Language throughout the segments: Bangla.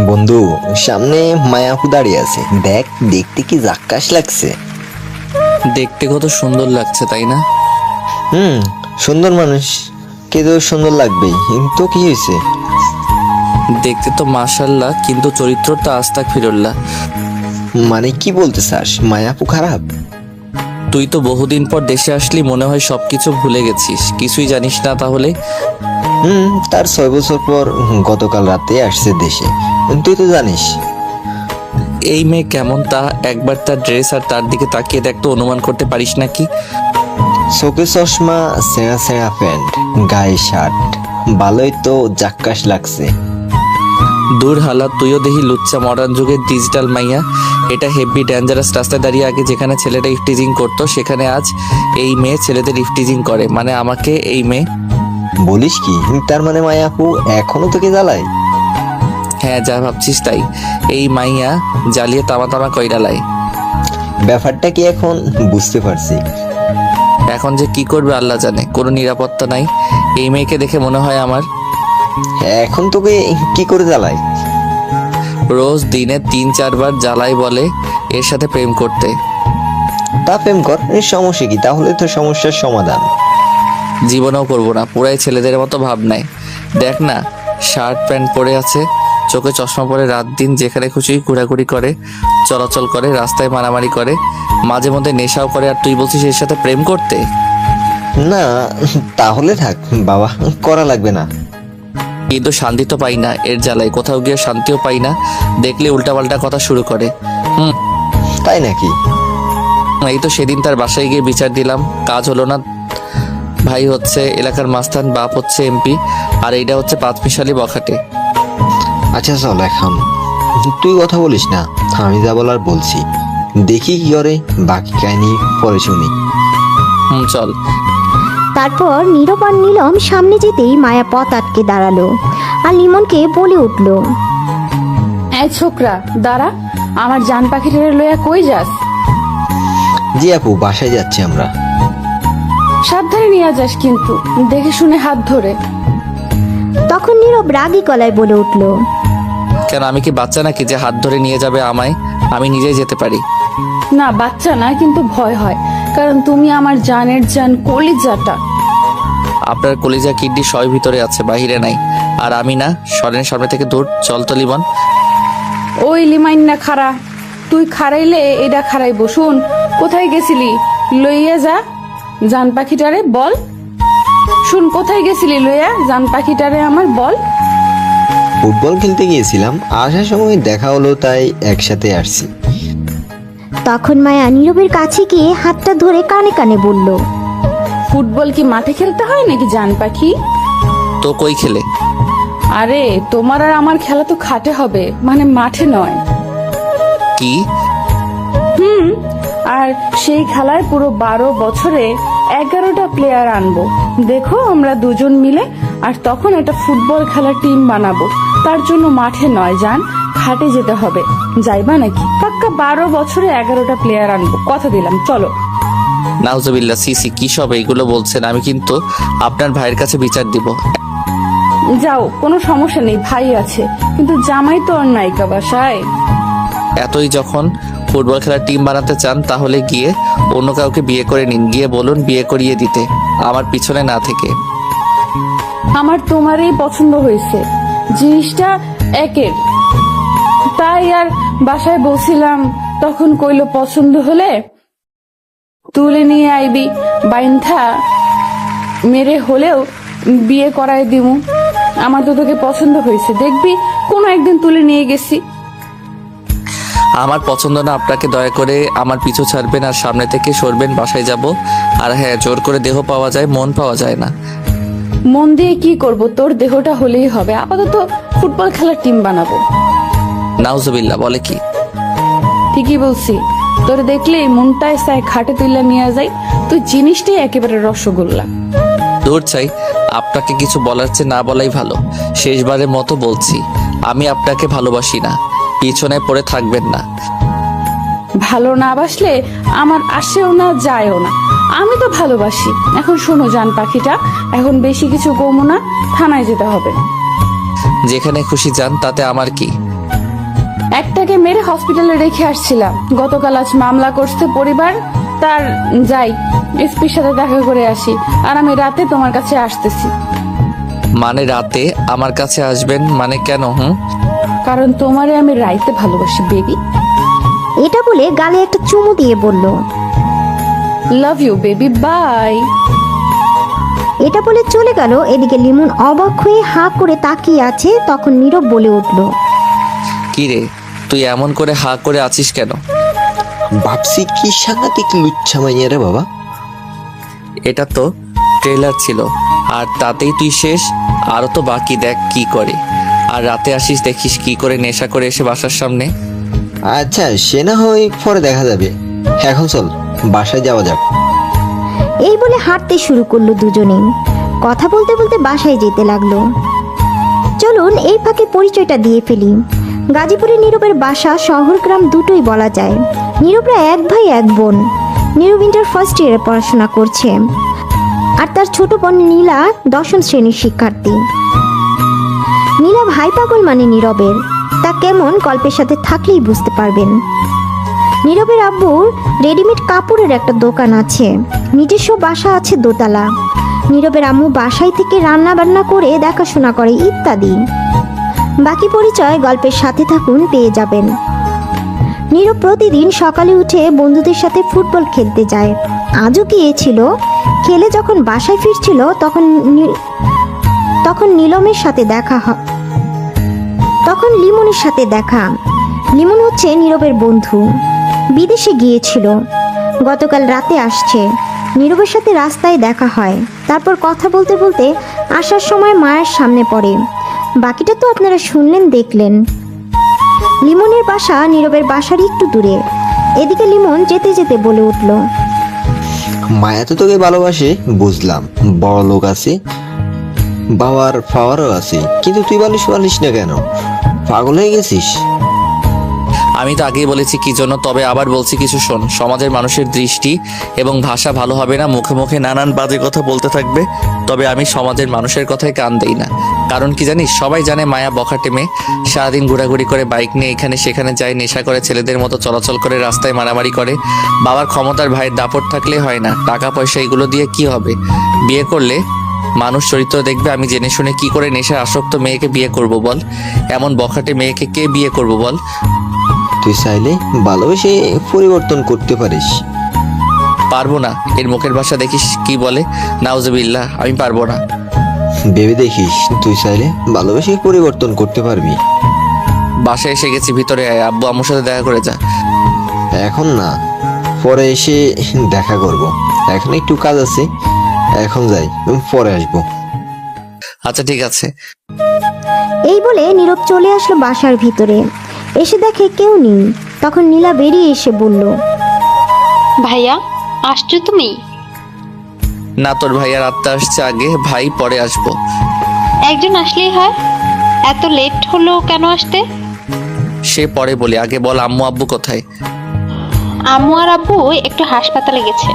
বন্ধু, সামনে মায়াপু দাঁড়িয়ে আছে, দেখ দেখতে কি জাক্কাস লাগছে। দেখতে কত সুন্দর লাগছে তাই না? সুন্দর মানুষ কে তো সুন্দর লাগবেই, তো কি হয়েছে? দেখতে তো মাশাল্লাহ, কিন্তু চরিত্রটা আস্তাক ফিরুল্লাহ। মানে কি বলতে চাস, মায়াপু খারাপ? তুই তো বহুদিন পর দেশে আসলি, মনে হয় সবকিছু ভুলে গেছিস, কিছুই জানিস না তাহলে? তার 6 বছর পর গতকাল রাতে আসছে দেশে, তুই তো জানিস। এই মেয়ে কেমন তা একবার তার ড্রেস আর তার দিকে তাকিয়ে দেখ তো, অনুমান করতে পারিস নাকি? চোখে চশমা, ছেঁড়া ছেঁড়া প্যান্ট, গায়ে শার্ট, ভালোই তো জাক্কাস লাগছে। দূর হালা, তুইও দেখি লুচ্চা মডার্ন যুগের ডিজিটাল মাইয়া। এটা হেভি ডেঞ্জারাস। রাস্তায় দাঁড়িয়ে আগে যেখানে ছেলেটা ইফটিজিং করতো, সেখানে আজ এই মেয়ে ছেলেদের ইফটিজিং করে, মানে আমাকে এই মেয়ে। বলিস কি? তার মানে মায়াপু এখনো তোকে জ্বালায়? হ্যাঁ, যা ভাবছিস তাই। এই মাইয়া জ্বালিয়ে তামা তামা কইরালায়। ব্যাপারটা কি এখন বুঝতে পারছি। এখন যে কি করবে আল্লাহ জানে, কোনো নিরাপত্তা নাই। এই মেয়েকে দেখে মনে হয় আমার এখন তোকে কি করে জ্বালায়? রোজ দিনে 3-4 বার জ্বালাই বলে এর সাথে প্রেম করতে। তা প্রেম কর, এই সমস্যা কি? তাহলে তো সমস্যার সমাধান। জীবনেও করবো না, পুরাই ছেলেদের মতো ভাব নাই। দেখ না, শার্ট প্যান্ট পরে আছে, চোখে চশমা পরে রাত দিন যেখানে খুশি ঘোরাঘুরি করে, চলাচল করে, রাস্তায় মারামারি করে, মাঝে মধ্যে নেশাও করে, আর তুই বলছিস এর সাথে প্রেম করতে? না তাহলে থাক বাবা, করা লাগবে না। কিন্তু শান্তি তো পাই না এর জ্বালায়, কোথাও গিয়ে শান্তিও পাই না। দেখলে উল্টাপাল্টা কথা শুরু করে। তাই নাকি? এই তো সেদিন তার বাসায় গিয়ে বিচার দিলাম, কাজ হলো না। ভাই হচ্ছে এলাকার মাস্তান, বাপ হচ্ছে এমপি, আর এইটা হচ্ছে পাঁচমিশালি বখাটে। আচ্ছা চল, এখন তুই কথা বলিস না, আমি যা বলার বলছি, দেখি কি করে, বাকি কাহিনী পরে শুনি। চল। তারপর নীরব আর নীলম সামনে যেতেই মায়া পথ আটকে দাঁড়ালো আর লিমনকে বলে উঠল, এই ছোকরা দাঁড়া, আমার জান পাখিটারে লইয়া কই যাস? জি আপু, বাসায় যাচ্ছি আমরা। সাবধানে নিয়ে যাস কিন্তু, দেখে শুনে হাত ধরে। তখন নীরব রাগী গলায় বলে উঠল, কেন, আমি কি বাচ্চা নাকি যে হাত ধরে নিয়ে যাবে আমায়? আমি নিজেই যেতে পারি। না বাচ্চা না, কিন্তু ভয় হয়, কারণ তুমি আমার জানের জান, কলিজাটা। আপনার কলিজা কিডনি সব ভিতরে আছে, বাহিরে নাই। আর আমি না, সরেন সামনে থেকে দূর। চল তো লিমন। ওই লিমাইন না খারা, তুই খারাইলে এটা খারাইবো। শুন, কোথায় গেছিলি? লইয়া যা জান পাখিটারে, বল। শুন, কোথায় গেছিলি লইয়া জান পাখিটারে আমার, বল। ফুটবল খেলতে গিয়েছিলাম, আসার সময় দেখা হলো, তাই একসাথে আসছি। তখন মায়া নীরবের কাছে গিয়ে হাতটা ধরে কানে কানে বলল, ফুটবল কি মাঠে খেলতে হয় নাকি জান পাখি? তো কই খেলে? আরে তোমার আর আমার খেলা তো খাটে হবে, মানে মাঠে নয়। কি? আর সেই খেলায় পুরো 12 বছরে 11টা প্লেয়ার আনবো, দেখো আমরা দুজন মিলে। আর তখন একটা ফুটবল খেলার টিম বানাবো, তার জন্য মাঠে নয় জান, খাটে যেতে হবে। যাইবা নাকি? পাক্কা 12 বছরে 11টা প্লেয়ার আনবো, কথা দিলাম, চলো। নাউজুবিল্লাহ, সিসি কি সব এইগুলো বলছেন? আমি কিন্তু আপনার ভাইয়ের কাছে বিচার দিব। যাও, কোনো সমস্যা নেই, ভাই আছে, কিন্তু জামাই তো আর নায়িকা বাসায়। এতই যখন ফুটবল খেলার টিম বানাতে চান, তাহলে গিয়ে অন্য কাউকে বিয়ে করে নিন, গিয়ে বলুন বিয়ে করিয়ে দিতে, আমার পিছনে না থেকে। আমার তোমারই পছন্দ হয়েছে, জিনিসটা একের, তাই আর বাসায় বলছিলাম, তখন কইলো পছন্দ হলে তুলে নিয়ে আইবি, বাইন্ধা মেরে হলেও বিয়ে করায় দিমু। আমার তো তোকে পছন্দ হয়েছে, দেখবি কোনো একদিন তুলে নিয়ে গেছি। আমার পছন্দ না আপনাকে, দয়া করে আমার পিছু ছাড়বেন আর সামনে থেকে সরবেন, বাসায় যাব। আর হ্যাঁ, জোর করে দেহ পাওয়া যায়, মন পাওয়া যায় না। মন দিয়ে কি করব, তোর দেহটা হলেই হবে। আপাতত ফুটবল খেলার টিম বানাবো। নাউজুবিল্লাহ, বলে কি? ঠিকই বলছি, তোর দেখলেই মনটায় চায় খাটে তুইলা নিয়ে যাই। তুই জিনিসটাই একেবারে রসগোল্লা। দূর চাই, আপনাকে কিছু বলার চেয়ে না বলাই ভালো। শেষবারের মতো বলছি, আমি আপনাকে ভালোবাসি না, পিছনে পড়ে থাকবেন না। ভালো না বাসলে আমার আসেও না, যায়ও না। আমি তো ভালোবাসি। এখন শোনো জান পাখিটা, এখন বেশি কিছু কমো না, থানায় যেতে হবে। যেখানে খুশি যান, তাতে আমার কি? একটাকে মেরে হসপিটালে রেখে আসছিলাম, গতকাল আজ মামলা করছে পরিবার তার। যাই, এসপির সাথে দেখা করে আসি, আর আমি রাতে তোমার কাছে আসতেছি। মানে রাতে আমার কাছে আসবেন মানে কেন? কারণ তোমারে আমি রাইতে ভালোবাসি বেবি। এটা বলে গালে একটা চুমু দিয়ে বলল, লাভ ইউ বেবি, বাই। এটা বলে চলে গেল। এদিকে লিমন অবাক হয়ে হাঁ করে তাকিয়ে আছে। তখন নীরব বলে উঠল, কি রে, তুই এমন করে হা করে আছিস কেন? ভাবছি কি সাংঘাতিক লুচ্ছা মাইয়া রে বাবা। এটা তো ট্রেলার ছিল, আর তাতেই তুই শেষ। আরো তো বাকি, দেখ কি করে। আর রাতে আসিস, দেখিস কি করে নেশা করে এসে বাসার সামনে। আচ্ছা সে না হয় পরে দেখা যাবে, এখন চল বাসায় যাওয়া যাক। এই বলে হাঁটতে শুরু করলো দুজনেই। কথা বলতে বলতে বাসায় যেতে লাগলো। চলুন এই ফাঁকে পরিচয়টা দিয়ে ফেলি। গাজীপুরে নীরবের বাসা শহর গ্রাম দুটোই বলা যায়। নীরবরা এক ভাই এক বোন। নীরব ইন্টার ফার্স্ট ইয়ারে পড়াশোনা করছে, আর তার ছোট বোন নীলা 10ম শ্রেণীর শিক্ষার্থী। নীলা ভাই পাগল মানে নীরবের, তা কেমন গল্পের সাথে থাকলেই বুঝতে পারবেন। নীরবের আব্বুর রেডিমেড কাপড়ের একটা দোকান আছে, নিজস্ব বাসা আছে দোতলা। নীরবের আম্মু বাসায় থেকে রান্না বান্না করে দেখাশোনা করে ইত্যাদি। বাকি পরিচয় গল্পের সাথে থাকুন, পেয়ে যাবেন। নীরব প্রতিদিন সকালে উঠে বন্ধুদের সাথে ফুটবল খেলতে যায়। আজও গিয়েছিল। খেলে যখন বাসায় ফিরছিল তখন নীলমের সাথে দেখা হয়। তখন লিমনের সাথে দেখা। লিমন হচ্ছে নীরবের বন্ধু, বিদেশে গিয়েছিল, গতকাল রাতে আসছে। নীরবের সাথে রাস্তায় দেখা হয়, তারপর কথা বলতে বলতে আসার সময় মায়ের সামনে পড়ে। বাকিটা তো আপনারা শুনলেন, দেখলেন। লিমনের বাসা নীরবের বাসার একটু দূরে। এদিকে লিমন যেতে যেতে বলে উঠল, মায়া তো তোকে ভালোবাসে বুঝলাম, বড় লোক আছে, বাবার পাওয়ারও আছে, কিন্তু তুই বলিস না কেন? পাগল হয়ে গেছিস? আমি তো আগেই বলেছি কি জন্য, তবে আবার বলছি কিছু শোন। সমাজের মানুষের দৃষ্টি এবং ভাষা ভালো হবে না, মুখে মুখে নানান বাজে কথা বলতে থাকবে। তবে আমি সমাজের মানুষের কথায় কান দেই না। কারণ কি জানিস, সবাই জানে মায়া বখাটে মেয়ে, সারাদিন ঘোরাঘুরি করে, বাইক নিয়ে এখানে সেখানে যায়, নেশা করে, ছেলেদের মতো চলাচল করে, রাস্তায় মারামারি করে। বাবার ক্ষমতার ভাইয়ের দাপট থাকলে হয় না, টাকা পয়সা এগুলো দিয়ে কি হবে? বিয়ে করলে মানুষ চরিত্র দেখবে। আমি জেনে শুনে কি করে নেশার আসক্ত মেয়েকে বিয়ে করব বল? এমন বখাটে মেয়েকে কে বিয়ে করব বল? তুই চাইলে ভালোবেসে পরিবর্তন করতে পারিস। পারবো না। এর মুখের ভাষা দেখিস কি বলে, নাউজুবিল্লাহ। আমি পারবো না। ভেবে দেখিস, তুই চাইলে ভালোবেসে পরিবর্তন করতে পারবি। বাসায় এসে গেছি, ভিতরে আয়, আব্বু আম্মুর সাথে দেখা করে যা। এখন না, পরে এসে দেখা করব। এখন একটু কাজ আছে, এখন যাই, পরে আসবো। আচ্ছা ঠিক আছে। এই বলে নীরব চলে আসলো বাসার ভিতরে। এসে দেখে কেউ নেই। তখন নীলা বেরিয়ে এসে বলল, ভাইয়া আসছো তুমি? না, তোর ভাইয়ার আত্মা আসছে আগে, ভাই পরে আসবো। একজন আসলেই হয়, এত লেট হলো কেন আসতে? সে পরে বলি, আগে বল আম্মু আব্বু কোথায়? আম্মু আর আব্বু একটু হাসপাতালে গেছে,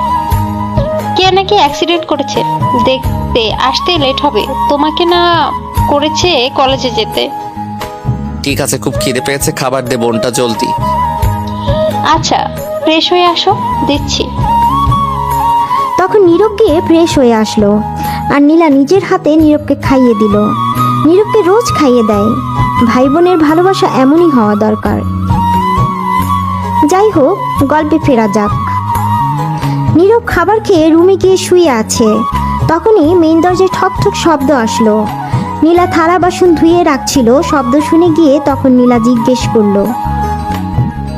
কে নাকি অ্যাক্সিডেন্ট করেছে, দেখতে আসতে লেট হবে। তোমাকে না করেছে কলেজে যেতে। ঠিক আছে, খুব খিদে পেয়েছে, খাবার দে বোনটা জলদি। আচ্ছা ফ্রেশ হয়ে আসো, দিচ্ছি। তখন নীরব গিয়ে ফ্রেশ হয়ে আসলো, আর নীলা নিজের হাতে নীরবকে খাইয়ে দিল। নীরবকে রোজ খাইয়ে দেয়। ভাই বোনের ভালোবাসা এমনই হওয়া দরকার। যাই হোক, গল্পে ফেরা যাক। নীরব খাবার খেয়ে রুমে গিয়ে শুয়ে আছে। তখনই মেইন দরজায় ঠক ঠক শব্দ আসলো। নীলা থালা বাসন ধুয়ে রাখছিল, শব্দ শুনে গিয়ে তখন নীলা জিজ্ঞেস করলো,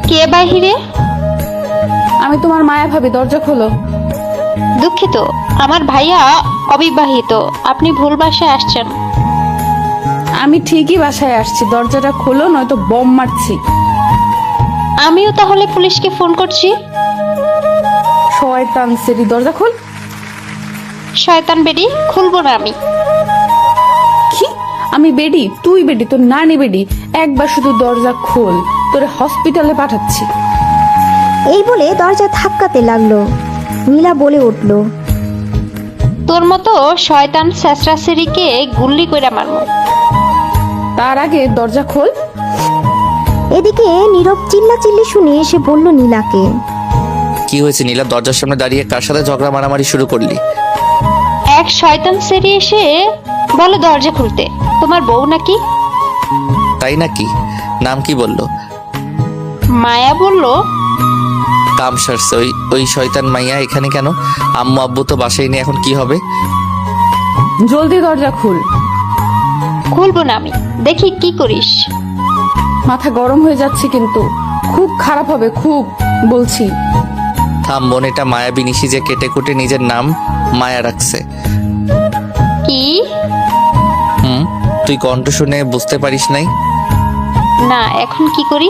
কে বাহিরে? আমি তোমার মায়া ভাবি, দরজা খোলো। দুঃখিত, আমার ভাইয়া অবিবাহিত, আপনি ভুল বাসায় আসছেন। আমি ঠিকই বাসায় আসছি, দরজাটা খোলো, নয়তো বম মারছি। আমিও তাহলে পুলিশকে ফোন করছি। শয়তান সেরি, দরজা খোল। শয়তান বেডি, খুলবো না আমি। কি? আমি বেডি? তুই বেডি? তোর নানি বেডি? একবার শুধু দরজা খোল, তোরে হসপিটালে পাঠাচ্ছি। এই বলে দরজা ধাক্কাতে লাগলো। নীলা বলে উঠল। তোর মতো শয়তান শেষরাশিরিকে গুল্লি কইরা মারমু। তার আগে দরজা খোল। এদিকে নীরব চিল্লাচিল্লি শুনে এসে বলল নীলাকে। কি হয়েছে নীলা, দরজার সামনে দাঁড়িয়ে কার সাথে ঝগড়া মারামারি শুরু করলি? এক শয়তান সেরি এসে বলে দরজা খুলতে। তোমার বউ নাকি? তাই নাকি? নাম কি বললো? মায়া বলল। কাম সারছে। ওই শয়তান মাইয়া এখানে কেন? আম্মু আব্বু তো বাসায় নেই, এখন কি হবে? জলদি দরজা খুল। খুলবো না আমি, দেখি কি করিস। মাথা গরম হয়ে যাচ্ছে কিন্তু, খুব খারাপ হবে, খুব বলছি। থাম বোন, এটা মায়া বিনিশি যে কেটে কুটে নিজের নাম মায়া রাখছে। কি? তুই কণ্ঠ শুনে বুঝতে পারিস নাই? না, এখন কি করি?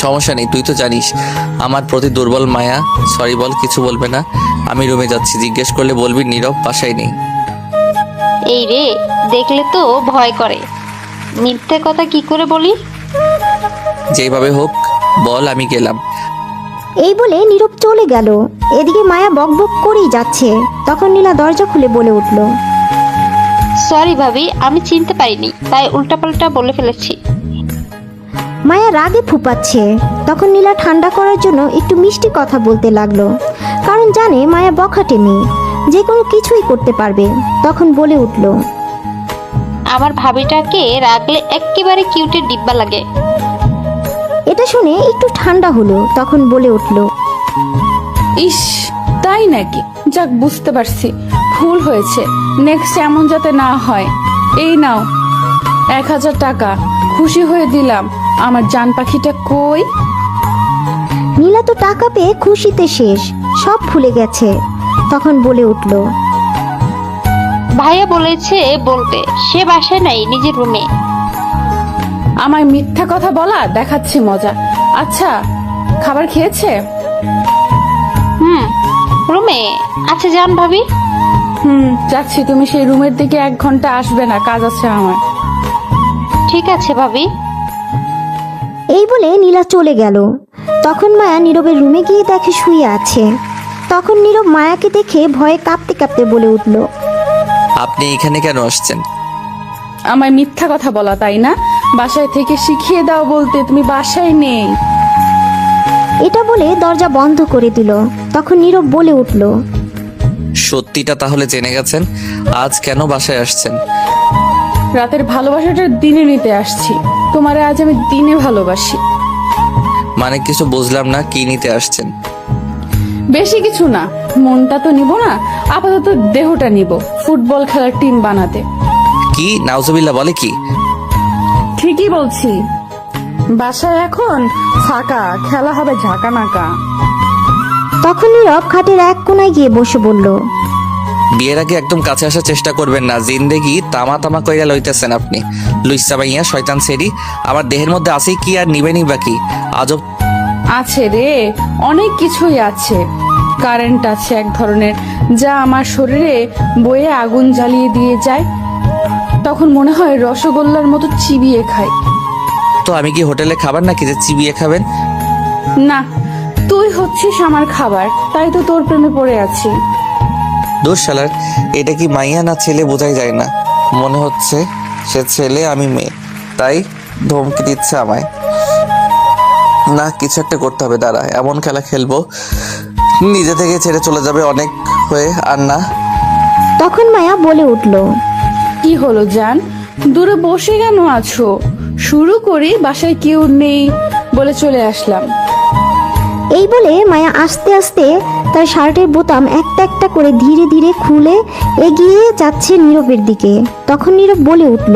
সমস্যা নেই, তুই তো জানিস আমার প্রতি দুর্বল মায়া। সরি বল, কিছু বলবে না। আমি রুমে যাচ্ছি, জিজ্ঞেস করলে বলবি নীরব বাসায় নেই। এই রে, দেখলে তো ভয় করে। মিথ্যে কথা কি করে বলি? যেভাবে হোক বল, আমি গেলাম। এই বলে নীরব চলে গেল। এদিকে মায়া বকবক করেই যাচ্ছে। তখন নীলা দরজা খুলে বলে উঠল। সরি ভাবি, আমি চিনতে পারিনি, তাই উল্টাপাল্টা বলে ফেলেছি। মায়া রাগে ফুপাচ্ছে। তখন নীলা ঠান্ডা করার জন্য একটু মিষ্টি কথা বলতে লাগলো, কারণ জানে মায়া বখাটে মেয়ে, যে কোনো কিছুই করতে পারবে। তখন বলে উঠল। আমার ভাবিটাকে রাখলে একেবারে কিউটের ডিব্বা লাগে। এটা শুনে একটু ঠান্ডা হলো। তখন বলে উঠল। ইস, তাই নাকি? যাক, বুঝতে পারছি, ভুল হয়েছে। নেক্সট এমন যাতে না হয়। এই নাও 1000 টাকা, খুশি হয়ে দিলাম। আমার জান পাখিটা কই? নীলা তো টাকা পেয়ে খুশিতে শেষ, সব ভুলে গেছে। তখন বলে উঠল। ভাইয়া বলেছে বলতে, সে বাসায় নাই, নিজের রুমে। আমায় মিথ্যা কথা বলা দেখাচ্ছি মজা। আচ্ছা, খাবার খেয়েছে? রুমে আচ্ছা, যান ভাবি। যাচ্ছি। তুমি সেই রুমের দিকে 1 ঘন্টা আসবে না, কাজ আছে আমার। ঠিক আছে ভাবি। এই বলে নীলা চলে গেল। তখন মায়া নীরবের রুমে গিয়ে দেখে শুয়ে আছে। তখন নীরব মায়াকে দেখে ভয়ে কাঁপতে কাঁপতে বলে উঠল। আপনি এখানে কেন আসছেন? আমায় মিথ্যা কথা বলা, তাই না? বাসায় থেকে শিখিয়ে দাও বলতে, তুমি বাসায় নেই। এটা বলে দরজা বন্ধ করে দিল। তখন নীরব বলে উঠল। সত্যিটা তাহলে জেনে গেছেন, আজ কেন বাসায় আসছেন? রাতের ভালোবাসাটা দিনে নিতে আসছি। তোমারে আজ আমি দিনে ভালোবাসি। মানে কিছু বুঝলাম না, কি নিতে আসছেন? বেশি কিছু না, মনটা তো নিব না, আপাতত দেহটা নিব, ফুটবল খেলার টিম বানাতে। কি নাউজুবিল্লাহ, বলে কি? ঠিকই বলছি। বাসায় এখন ফাঁকা, খেলা হবে ঝাঁকানাকা। তখন নীরব খাটের এক কোনায় গিয়ে বসে বলল। বিয়ের আগে একদম কাছে আসার চেষ্টা করবেন না, জিন্দেগি তামা তামা কইরা লইতেছেন আপনি। লুইসা ভাইয়া শয়তান সেরি, আমার দেহের মধ্যে আছে কি আর নিবেনি বাকি? আজব। আছে রে, অনেক কিছুই আছে। কারেন্ট আছে এক ধরনের, যা আমার শরীরে বয়ে আগুন জ্বালিয়ে দিয়ে যায়। তখন মনে হয় রসগোল্লার মতো চিবিয়ে খাই। তো আমি কি হোটেলে খাবার নাকি যে চিবিয়ে খাবেন? না, তুই হচ্ছিস আমার খাবার, তাই তো তোর প্রেমে পড়ে আছি। দোষ শালার, এটা কি মাইয়া না ছেলে বোঝাই যায় না। মনে হচ্ছে সে ছেলে আমি মেয়ে, তাই ধমকি দিচ্ছে আমায়। না, কিছু একটা করতে হবে। দাঁড়া, এমন খেলা খেলবো নিজে থেকে ছেড়ে চলে যাবে অনেক হয়ে, আর না। তখন মায়া বলে উঠল। কি হলো জান, দূরে বসে কেন আছো? শুরু করি, বাসায় কেউ নেই বলে চলে আসলাম। এই বলে মায়া আস্তে আস্তে তার শার্টের বোতাম একটা একটা করে ধীরে ধীরে খুলে এগিয়ে যাচ্ছে নীরবের দিকে। তখন নীরব বলে উঠল।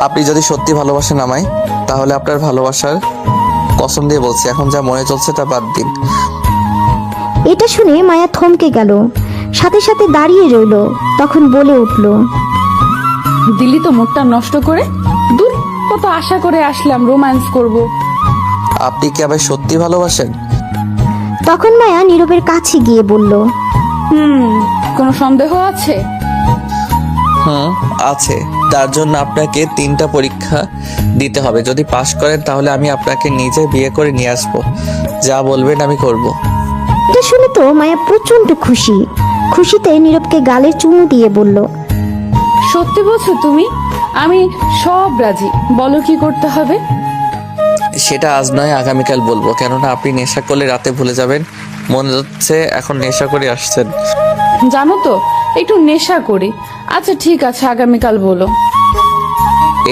আপনি যদি সত্যি ভালোবাসেন আমায়, তাহলে আপনার ভালোবাসার কসম দিয়ে বলছি, এখন যা মনে চলছে তা বাদ দিন। এটা শুনে মায়া থমকে গেল, সাথে সাথে দাঁড়িয়ে রইল। তখন বলে উঠল। দিল্লি তো মুডটা নষ্ট করে। দূর, কত আশা করে আসলাম রোম্যান্স করব। আপনি কি আবার সত্যি ভালোবাসেন? তখন মায়া নীরবের কাছে গিয়ে বলল। কোনো সন্দেহ আছে? আছে। তার জন্য আপনাকে 3টা পরীক্ষা দিতে হবে। যদি পাশ করেন তাহলে আমি আপনাকে নিজে বিয়ে করে নিয়ে আসবো। যা বলবেন আমি করব। এটা শুনে তো মায়া প্রচন্ড খুশি। খুশিতে নীরবকে গালে চুমু দিয়ে বলল, সত্যি বলছো তুমি? আমি সব রাজি, বলো কি করতে হবে। সেটা আজ নয়, আগামীকাল বলবো। কেননা আপনি নেশা করলে রাতে ভুলে যাবেন। মনে হচ্ছে এখন নেশা করে আসছেন। জানো তো একটু নেশা করি। আচ্ছা ঠিক আছে, আগামীকাল বলো।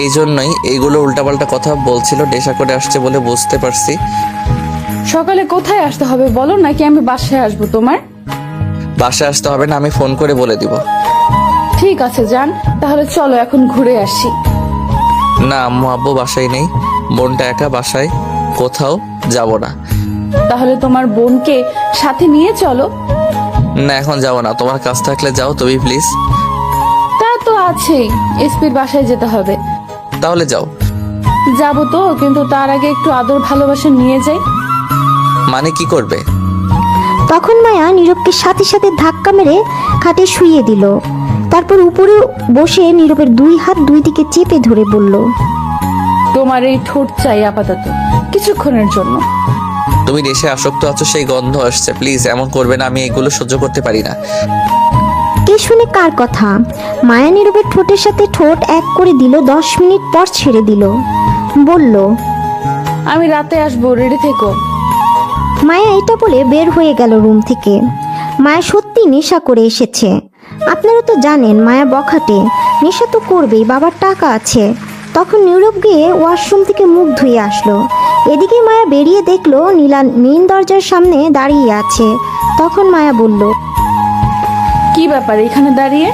এই জন্যই এইগুলো উল্টাপাল্টা কথা বলছিল। নেশা করে আসছে বলে বুঝতে পারছি। সকালে কোথায় আসতে হবে বলো, নাকি আমি বাসায় আসবো তোমার? বাসায় আসতে হবে না, আমি ফোন করে বলে দিব। ঠিক আছে যান, তাহলে চলো এখন ঘুরে আসি। না, আম্মু আব্বু বাসায় নেই। বোনটা একা, বাসায় কোথাও যাব না। তাহলে তোমার বোনকে সাথে নিয়ে চলো। না, এখন যাবো না। তোমার কাজ থাকলে যাও তুমি প্লিজ। তা তো আছেই, এসপির বাসায় যেতে হবে। তাহলে যাও। যাবো তো, কিন্তু তার আগে একটু আদর ভালোবাসা নিয়ে যাই। মানে কি করবে? তখন মায়া নীরবকে সাথে সাথে ধাক্কা মেরে খাটে শুইয়ে দিল। তারপর উপরে বসে নীরবের দুই হাত দুই দিকে চেপে ধরে বলল, তোমার এই ঠোঁট চাই আপাতত, কিছুক্ষণের জন্য। তুমি দেশে আসক্ত আছো, সেই গন্ধ আসছে। প্লিজ এমন করবে না, আমি এগুলো সহ্য করতে পারি না। কে শুনে কার কথা? মায়া নীরবের ঠোঁটের সাথে ঠোঁট এক করে দিল। 10 মিনিট পর ছেড়ে দিল। বলল, আমি রাতে আসবো, রেডি থেকো। মায়া এটা বলে বের হয়ে গেল রুম থেকে। মায়া সত্যি নেশা করে এসেছে। আপনারা তো জানেন মায়া বখাটে, নেশা তো করবেই, বাবার টাকা আছে। তখন নীরব গিয়ে ওয়াশরুম থেকে মুখ ধুয়ে আসলো। এদিকে মায়া বেরিয়ে দেখলো নীলা মেইন দরজার সামনে দাঁড়িয়ে আছে। তখন মায়া বলল, কি ব্যাপার এখানে দাঁড়িয়ে?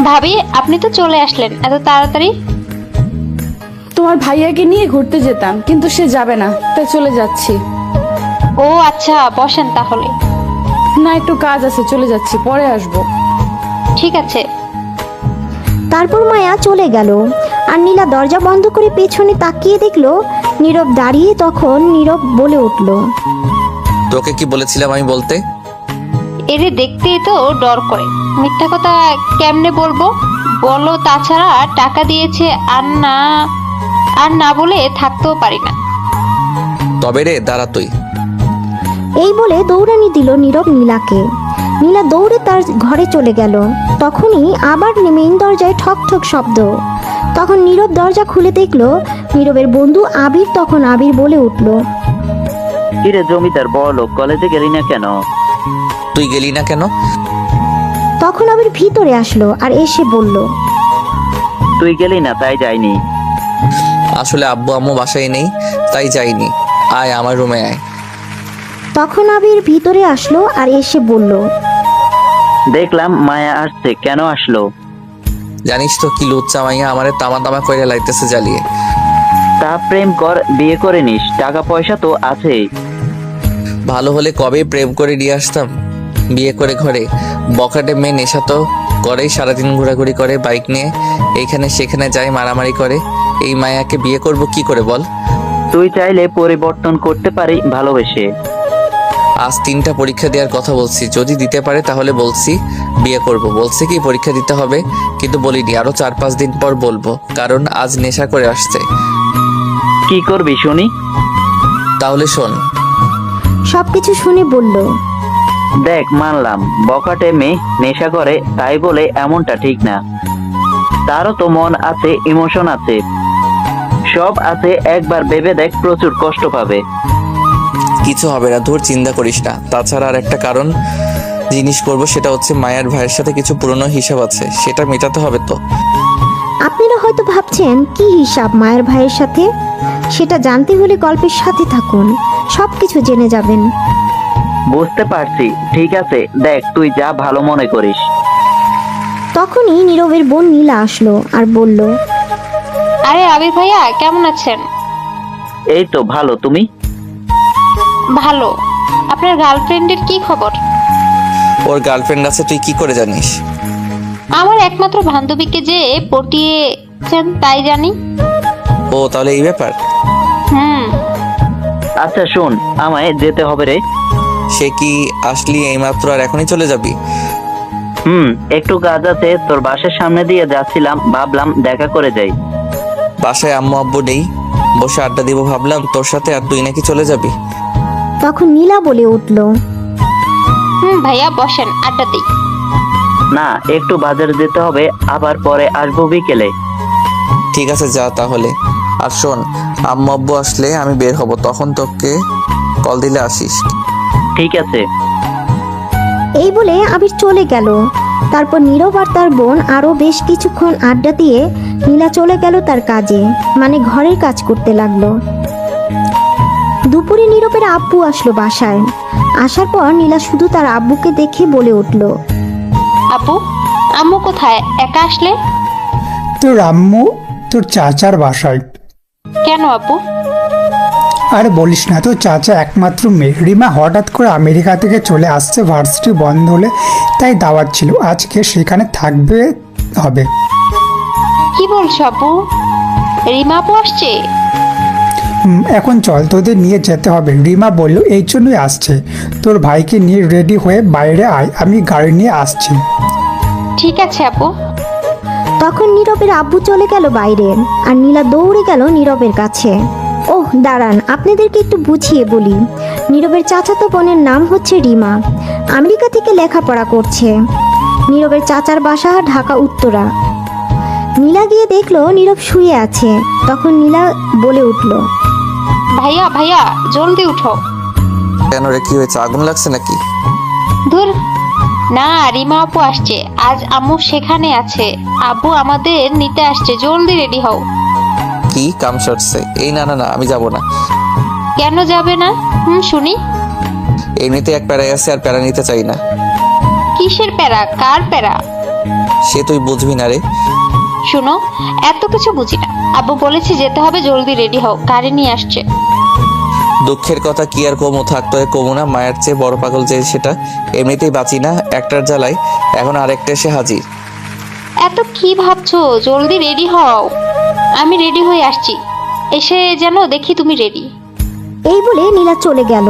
ভাবি, আপনি তো চলে আসলেন এত তাড়াতাড়ি। তোমার ভাইয়াকে নিয়ে ঘুরতে যেতাম, কিন্তু সে যাবে না, তাই চলে যাচ্ছি। ও আচ্ছা, বসেন তাহলে। না, একটু কাজ আছে, চলে যাচ্ছি, পরে আসবো। ঠিক আছে। তারপর মায়া চলে গেল। আর নীলা দরজা বন্ধ করে পেছনে তাকিয়ে দেখলো নীরব দাঁড়িয়ে। তখন নীরব বলে উঠল, তোকে কি বলেছিলাম আমি বলতে? এরে দেখতেই তো ডর করে। মিথ্যা কথা কেমনে বলবো বলো? তাছাড়া টাকা দিয়েছে আর না বলে থাকতেও পারি না। তবে রে, দাঁড়া তুই। এই বলে দৌড়ানি দিল নীরব নীলাকে। নীলা দৌড়ে তার ঘরে চলে গেল। তখনই আবার মেইন দরজায় ঠক ঠক শব্দ। তখন নীরব দরজা খুলে দেখলো নীরবের বন্ধু আবির। তখন আবির বলে উঠল, কিরে জমিদার বড় কলেজে গেলি না কেন? তুই গেলি না কেন? তখন আবির ভিতরে আসলো আর এসে বলল, তুই গেলি না তাই যাইনি। আসলে আব্বু আম্মু বাসায় নেই, তাই যাইনি। আয় আমার রুমে আয়। তখন আবির ভিতরে আসলো আর এসে বলল, দেখলাম মায়া আসছে, কেন আসলো? জানিস তো কি লুচ্চা মাইয়া আমারে তামা তামা করে লাইতেছে জ্বালিয়ে। তা প্রেম কর, বিয়ে করে নিস, টাকা পয়সা তো আছেই। ভালো হলে কবে প্রেম করে নিয়ে আসতাম বিয়ে করে ঘরে। বখাটে মেয়ে নেশা তো করেই, সারাদিন ঘোরাঘুরি করে বাইক নিয়ে, এইখানে সেখানে যায়, মারামারি করে। এই মায়াকে বিয়ে করব কি করে বল? তুই চাইলে পরিবর্তন করতে পারি ভালোবেসে। আজ 3টা পরীক্ষা দেওয়ার কথা বলছি, যদি দিতে পারে তাহলে বলছি বিয়ে করব। বলছি কি পরীক্ষা দিতে হবে, কিন্তু বলিনি আরো 4-5 দিন পর বলবো, কারণ আজ নেশা করে আসছে। কি করবি শুনি? তাহলে শোন। সবকিছু শুনে বলল, দেখ মানলাম বকাটে মেয়ে নেশা করে, তাই বলে এমনটা ঠিক না। তারও তো মন আছে, ইমোশন আছে, সব আছে। একবার ভেবে দেখ, প্রচুর কষ্ট পাবে। কিছু হবে না, ধুর চিন্তা করিস না। তাছাড়া আর একটা কারণ জিনিস করব, সেটা হচ্ছে মায়ের ভাইয়ের সাথে কিছু পুরনো হিসাব আছে, সেটা মেটাতে হবে তো। আপনারা হয়তো ভাবছেন কি হিসাব মায়ের ভাইয়ের সাথে। সেটা জানতে হলে গল্পের সাথে থাকুন, সবকিছু জেনে যাবেন। বুঝতে পারছি, ঠিক আছে, দেখ তুই যা ভালো মনে করিস। তখনই নীরবের বোন নীলা আসলো আর বলল, আরে আবির ভাইয়া, কেমন আছেন? এই তো ভালো, তুমি? ভালো। আপনার গার্লফ্রেন্ডের কি খবর? ওর গার্লফ্রেন্ড আছে, তুই কি করে জানিস? আমার একমাত্র বান্ধবীকে যে পটিয়েছেন তাই জানি। ও তাহলে এই ব্যাপার। আচ্ছা শোন, আমায় যেতে হবে রে। সে কি আসলি এইমাত্র আর এখনই চলে যাবি? একটু কাজ আছে, তোর বাসার সামনে দিয়ে যাচ্ছিলাম, ভাবলাম দেখা করে যাই। বাসায় আম্মু আব্বু নেই, বসে আড্ডা দিব ভাবলাম তোর সাথে, আর তুই নাকি চলে যাবি। তখন নীলা বলে উঠল, ভাইয়া বসেন, আড্ডা দিই। না, একটু বাজারে যেতে হবে, আবার পরে আসবো বিকেলে। ঠিক আছে, যা তাহলে। আর শোন, আম্মু আব্বু আসলে আমি বের হব, তখন তোকে কল দিলে আসিস। ঠিক আছে। এই বলে আবির চলে গেল। তারপর নীরব আর তার বোন আরো বেশ কিছুক্ষণ আড্ডা দিয়ে নীলা চলে গেল তার কাজে, মানে ঘরের কাজ করতে লাগলো। দুপুরে নীরবের আব্বু আসলো বাসায়। আসার পর নীলা শুধু তার আব্বুকে দেখে বলে উঠল, আপু, আম্মু কোথায়? একা আসলে? তোর আম্মু তোর চাচার বাসায়। কেন আপু? আরে বলিস না, তোর চাচা একমাত্র মেয়ে রিমা হঠাৎ করে আমেরিকা থেকে চলে আসছে, ভার্সিটি বন্ধ হলে তাই দাওয়াত ছিল, আজকে সেখানে থাকবে হবে। কি বলছো আপু? রিমা আপু আসছে? এখন চল, তোদের নিয়ে যেতে হবে। রিমা বলল এই জন্যই আসছে। তোর ভাইকে নিয়ে রেডি হয়ে বাইরে আয়, আমি গাড়ি নিয়ে আসছি। ঠিক আছে আপু। তখন নীরবের আব্বু চলে গেল বাইরে, আর নীলা দৌড়ে গেল নীরবের কাছে। ওহ দাঁড়ান, আপনাদেরকে একটু বুঝিয়ে বলি। নীরবের চাচাতো বোনের নাম হচ্ছে রিমা, আমেরিকা থেকে লেখাপড়া করছে। নীরবের চাচার বাসা ঢাকা উত্তরা। নীলা গিয়ে দেখলো নীরব শুয়ে আছে। তখন নীলা বলে উঠল, ভাইয়া ভাইয়া জলদি উঠো। কেন রে, কি হয়েছে? আগুন লাগছে নাকি? ধুর, না, রিমা আপু আসছে। আজ আম্মু সেখানে আছে, আব্বু আমাদের নিতে আসছে, জলদি রেডি হও। কি কাম সারছে? এই না না না, আমি যাব না। কেন যাবে না? শুনি। এমনিতে এক প্যারায় আছে, আর প্যারা নিতে চাই না। কিসের প্যারা? কার প্যারা? সে তুই বুঝবি না রে। শুনো, এত কিছু বুঝি না। আব্বু বলেছে যেতে হবে, জলদি রেডি হও, গাড়ি নিয়ে আসছে। দুঃখের কথা কি আর কমু, থাকতো কমু না। মায়ের চেয়ে বড় পাগল যে সেটা, এমনিতেই বাঁচি না, একটার জ্বালায় এখন আরেকটা এসে হাজির। এত কি ভাবছো? জলদি রেডি হও। আমি রেডি হয়ে আসছি, এসে যেন দেখি তুমি রেডি। এই বলে নীলা চলে গেল।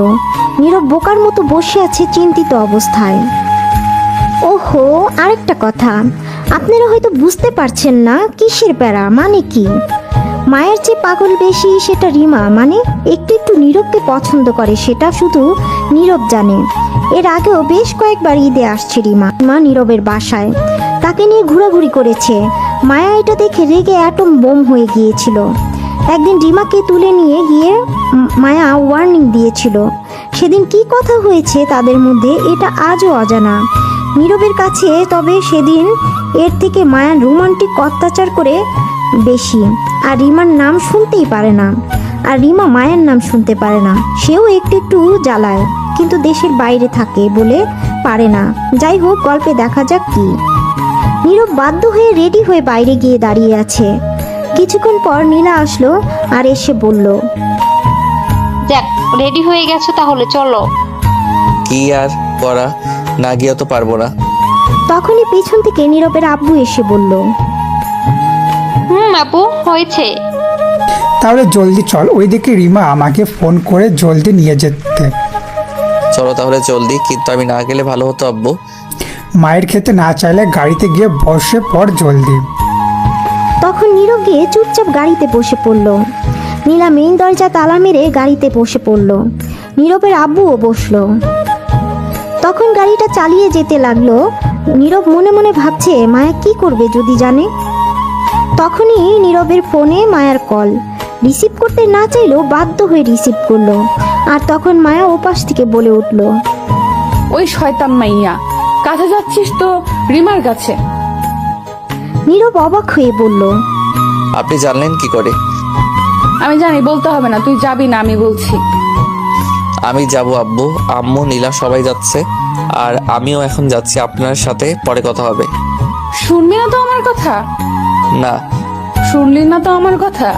নীরব বোকার মতো বসে আছে চিন্তিত অবস্থায়। ওহো, আরেকটা কথা, আপনারা হয়তো বুঝতে পারছেন না কিসের প্যারা, মানে কি। মায়ের চেয়ে পাগল বেশি সেটা রিমা, মানে একটু একটু নীরবকে পছন্দ করে, সেটা শুধু নীরব জানে। এর আগেও বেশ কয়েকবার ঈদে আসছে রিমা নীরবের বাসায়, তাকে নিয়ে ঘোরাঘুরি করেছে। মায়া এটা দেখে রেগে অ্যাটম বোম হয়ে গিয়েছিল। একদিন রিমাকে তুলে নিয়ে গিয়ে মায়া ওয়ার্নিং দিয়েছিল। সেদিন কি কথা হয়েছে তাদের মধ্যে এটা আজও অজানা নীরবের কাছে। তবে সেদিন এর থেকে মায়ার রোমান্টিক অত্যাচার করে বেশি। আর রিমার নাম শুনতেই পারে না, আর রিমা মায়ের নাম শুনতে পারে না। সেও একটু একটু জ্বালায়, কিন্তু দেশের বাইরে থাকে বলে পারে না। যাই হোক, গল্পে দেখা যাক কি। নীরব বাধ্য হয়ে রেডি হয়ে বাইরে গিয়ে দাঁড়িয়ে আছে। কিছুক্ষণ পর নীলা আসলো আর এসে বলল, যাক, রেডি হয়ে গেছো, তাহলে চলো। কি আর করা, না গিয়ে তো পারবো না। তখনই পেছন থেকে নীরবের আব্বু এসে বলল, আপু হয়েছে। তাহলে জলদি চল, ওইদিকে রিমা আমাকে ফোন করে জলদি নিয়ে যেতে। চলো তাহলে জলদি, কিন্তু আমি না গেলে ভালো হতো আব্বু। মায়ের খেতে না চাইলে গাড়িতে গিয়ে বসে পড় জলদি। তখন নীরব গিয়ে চুপচাপ গাড়িতে বসে পড়ল। নীলা মেইন দরজা তালা মেরে গাড়িতে বসে পড়ল। নীরবের আব্বুও বসলো। তখন গাড়িটা চালিয়ে যেতে লাগলো। নীরব মনে মনে ভাবছে মায়া কি করবে যদি জানে। তখনই নীরবের ফোনে মায়ার কল। রিসিভ করতে না চাইলেও বাধ্য হয়ে রিসিভ করলো। আর তখন মায়া ওপাশ থেকে বলে উঠল, ওই শয়তান মাইয়া, কাছে যাচ্ছিস তো রিমার কাছে? নীরব অবাক হয়ে বলল, আপনি জানলেন কি করে? আমি জানি, বলতে হবে না, তুই যাবি না, আমি বলছি। আমি যাব আব্বু, আম্মু, নীলা সবাই যাচ্ছে, আর আমিও এখন যাচ্ছি আপনার সাথে, পরে কথা হবে। শুনবি না তো আমার কথা? না। শুনলি না তো আমার কথা?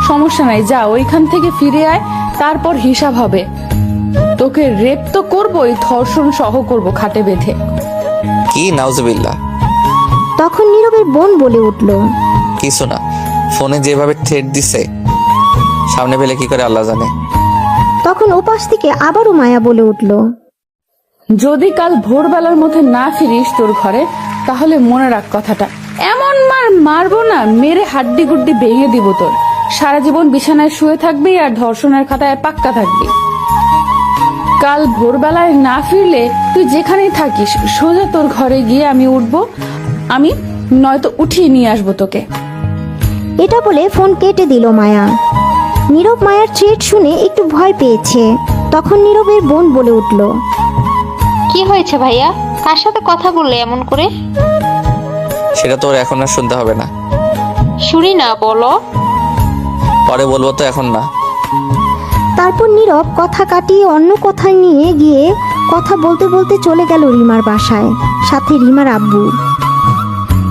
সমস্যা নাই, যা, ওইখান থেকে ফিরে আয়, তারপর হিসাব হবে। তোকে রেপ তো করবোই, ধর্ষণ সহ করবো খাটে বেঁধে। কি? নাউজুবিল্লাহ। তখন নীরবের বোন বলে উঠল, কিছু না, ফোনে যেভাবে থ্রেট দিছে, সামনে পেলে কি করে আল্লাহ জানে। তখন ওপাশ থেকে আবারও মায়া বলে উঠল, যদি কাল ভোরবেলার মধ্যে না ফিরিস তোর ঘরে, তাহলে মনে রাখ কথাটা, এমন মার মারবো না, মেরে হাড্ডি গুড্ডি ভেঙে দিব তোর। সারা জীবন বিছানায় শুয়ে থাকবি আর ধর্ষণের খাতায় পাক্কা থাকবি। কাল ভোরবেলায় না ফিরলে তুই যেখানেই থাকিস সোজা তোর ঘরে গিয়ে আমি উঠবো, আমি নয়তো উঠিয়ে নিয়ে আসবো তোকে। এটা বলে ফোন কেটে দিল মায়া। নীরব মায়ার থ্রেট শুনে একটু ভয় পেয়েছে। তখন নীরবের বোন বলে উঠল, কি হয়েছে ভাইয়া? কার সাথে কথা বললে এমন করে? সেটা তোর এখন আর শুনতে হবে না, শুনি না, বলো। পরে বলবো তো, এখন না। তারপর নীরব কথা কাটিয়ে অন্য কথায় নিয়ে গিয়ে কথা বলতে বলতে চলে গেল রিমার বাসায়, সাথে রিমার আব্বু।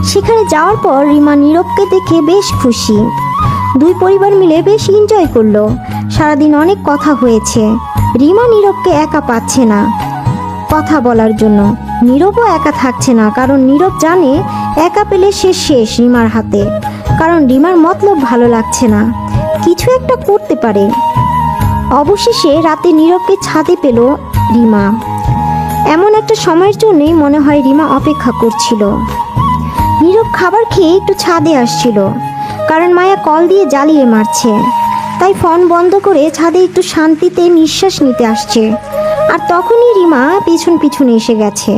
সেখানে যাওয়ার পর রিমা নীরবকে দেখে বেশ খুশি। দুই পরিবার মিলে বেশ এনজয় করলো। সারাদিন অনেক কথা হয়েছে। রিমা নীরবকে একা পাচ্ছে না কথা বলার জন্য, নীরবও একা থাকছে না, কারণ নীরব জানে একা পেলে সে শেষ রিমার হাতে। কারণ রিমার মতলব ভালো লাগছে না, কিছু একটা করতে পারে। অবশেষে রাতে নীরবকে ছাদে পেল রিমা। এমন একটা সময়ের জন্যই মনে হয় রিমা অপেক্ষা করছিল। নীরব খাবার খেয়ে একটু ছাদে আসছিল, কারণ মায়া কল দিয়ে জ্বালিয়ে মারছে। তাই ফোন বন্ধ করে ছাদে একটু শান্তিতে নিঃশ্বাস নিতে আসছে। আর তখনই রিমা পিছন পিছনে এসে গেছে,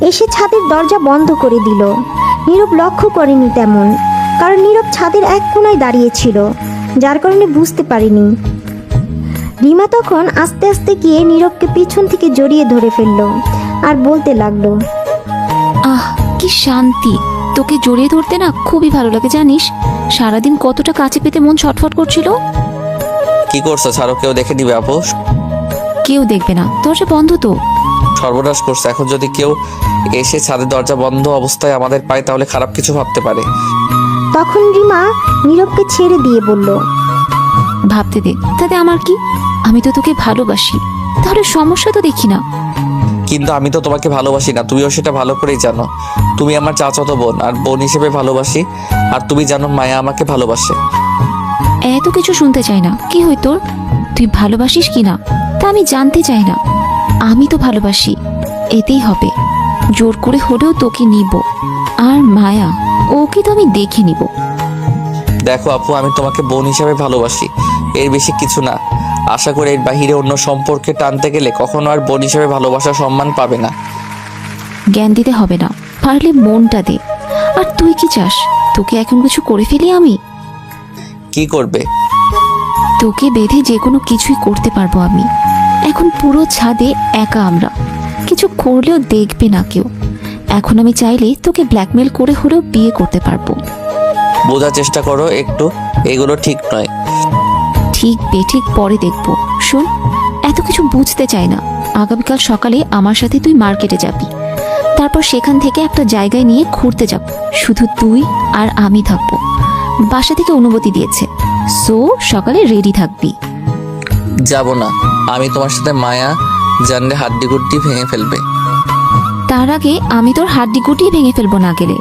এসে ছাদের দরজা বন্ধ করে দিল। নীরব লক্ষ্য করেনি তেমন, কারণ নীরব ছাদের এক কোণায় দাঁড়িয়েছিল, যার কারণে বুঝতে পারেনি। রিমা তখন আস্তে আস্তে গিয়ে নীরবকে পিছন থেকে জড়িয়ে ধরে ফেলল আর বলতে লাগলো, আহ কি শান্তি, তোকে জড়িয়ে ধরতে না খুবই ভালো লাগে জানিস। সারাদিন কতটা কাছে পেতে মন ছটফট করছিল। কি করছো? ছাড়ো, কেউ দেখে দিবে আপু। কেউ দেখবে না, দরজা বন্ধ তো। সর্বনাশ করছে, এখন যদি কেউ এসে ছাদের দরজা বন্ধ অবস্থায় আমাদের পায় তাহলে খারাপ কিছু ভাবতে পারে। তখন রিমা নীরবকে ছেড়ে দিয়ে বলল, ভাবতে দে, তাতে আমার কি? আমি তো তোকে ভালোবাসি, তাহলে সমস্যা তো দেখি না। কিন্তু আমি তো তোমাকে ভালোবাসি না, তুমিও সেটা ভালো করেই জানো। তুমি আমার চাচাতো বোন, আর বোন হিসেবে ভালোবাসি। আর তুমি জানো মায়া আমাকে ভালোবাসে। এত কিছু শুনতে চাই না, কি হয় তোর? তুই ভালোবাসিস কি না তা আমি জানতে চাই না। আমি তো ভালোবাসি, এতেই হবে। জোর করে হলেও তোকে নিব। আর মায়া, ওকে তো আমি দেখে নিব। দেখো আপু, আমি তোমাকে বোন হিসেবে ভালোবাসি, এর বেশি কিছু না। আশা করি এর বাহিরে অন্য সম্পর্কে টানতে গেলে কখনো আর বোন হিসেবে ভালোবাসার সম্মান পাবে না। জ্ঞান দিতে হবে না, পারলে মনটা দে। আর তুই কি চাস তোকে এখন কিছু করে ফেলি আমি? কি করবে? তোকে বেঁধে যে কোনো কিছুই করতে পারবো আমি। এখন পুরো ছাদে একা আমরা, কিছু করলেও দেখবে না কেউ। এখন আমি চাইলে তোকে ব্ল্যাকমেল করে হলেও বিয়ে করতে পারবো। বোঝার চেষ্টা করো একটু, এগুলো ঠিক নয়। ঠিক বেঠিক পরে দেখবো। শোন, এত কিছু বুঝতে চাই না। আগামীকাল সকালে আমার সাথে তুই মার্কেটে যাবি। তারপর সেখান থেকে একটা জায়গায় নিয়ে ঘুরতে যাব, শুধু তুই আর আমি থাকবো। বাসা থেকে অনুমতি দিয়েছে, সো সকালে রেডি থাকবি। যাব না, আমি তোমার সাথে মায়া জানলে হাড্ডি গুড্ডি ভেঙে ফেলবে। তার আগে আমি তোর হাড্ডি গুটিয়ে ভেঙে ফেলবো না গেলে।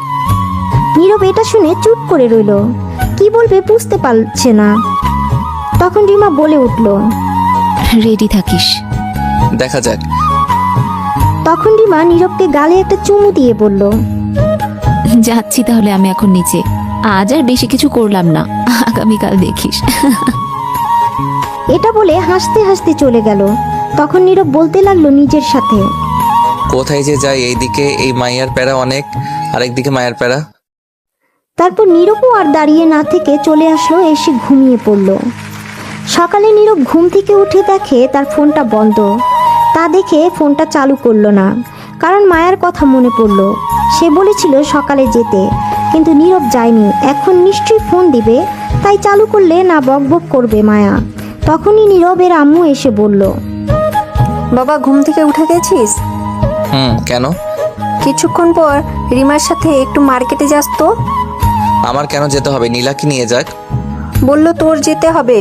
নীরব এটা শুনে চুপ করে রইল, কি বলবে বুঝতে পারছে না। তখন রিমা বলে উঠল, রেডি থাকিস। দেখা যাক। তখন রিমা নীরবকে গালে একটা চুমু দিয়ে বলল, যাচ্ছি তাহলে আমি এখন নিচে। আজ আর বেশি কিছু করলাম না, আগামীকাল দেখিস। এটা বলে হাসতে হাসতে চলে গেল। তখন নীরব বলতে লাগলো নিজের সাথে, কোথায় যে যাই, এইদিকে এই মায়ের প্যারা অনেক, আরেকদিকে মায়ের প্যারা। তারপর নীরবও আর দাঁড়িয়ে না থেকে চলে আসলো, এসে ঘুমিয়ে পড়ল। সকালে নীরব ঘুম থেকে উঠে দেখে তার ফোনটা বন্ধ। তা দেখে ফোনটা চালু করলো না, কারণ মায়ার কথা মনে পড়ল। সে বলেছিল সকালে যেতে, কিন্তু নীরব যায়নি। এখন নিশ্চয়ই ফোন দিবে, তাই চালু করলে না বকবক করবে মায়া। তখনই নীরবের আম্মু এসে বলল, বাবা ঘুম থেকে উঠে গেছিস? কেন? কিছুক্ষণ পর রিমার সাথে একটু মার্কেটে যাস তো। আমার কেন যেতে হবে? নীলাকে নিয়ে যাক। বলল তোর যেতে হবে।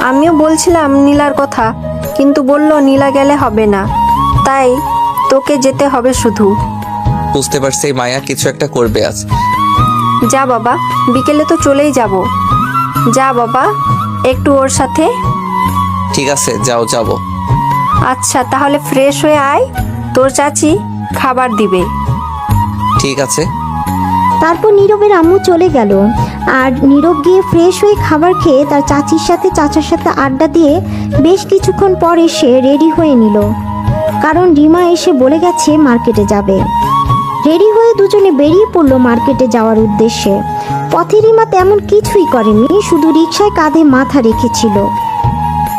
আমিও বলছিলাম নীলার কথা, কিন্তু বলল নীলা গেলে হবে না, তাই তোকে যেতে হবে শুধু। বুঝতে পারছি এই মায়া কিছু একটা করবে আজ। যা বাবা, বিকেলে তো চলেই যাব। যা বাবা, একটু ওর সাথে। ঠিক আছে, যাও, যাব। আচ্ছা তাহলে ফ্রেশ হয়ে আয়, তোর চাচি খাবার দিবে। ঠিক আছে। তারপর নীরবের আম্মু চলে গেল আর নীরব গিয়ে ফ্রেশ হয়ে খাবার খেয়ে তার চাচির সাথে চাচার সাথে আড্ডা দিয়ে বেশ কিছুক্ষণ পর এসে রেডি হয়ে নিল, কারণ রিমা এসে বলে গেছে মার্কেটে যাবে। রেডি হয়ে দুজনে বেরিয়ে পড়লো মার্কেটে যাওয়ার উদ্দেশ্যে। পথে রিমা তেমন কিছুই করেনি, শুধু রিকশায় কাঁধে মাথা রেখেছিল।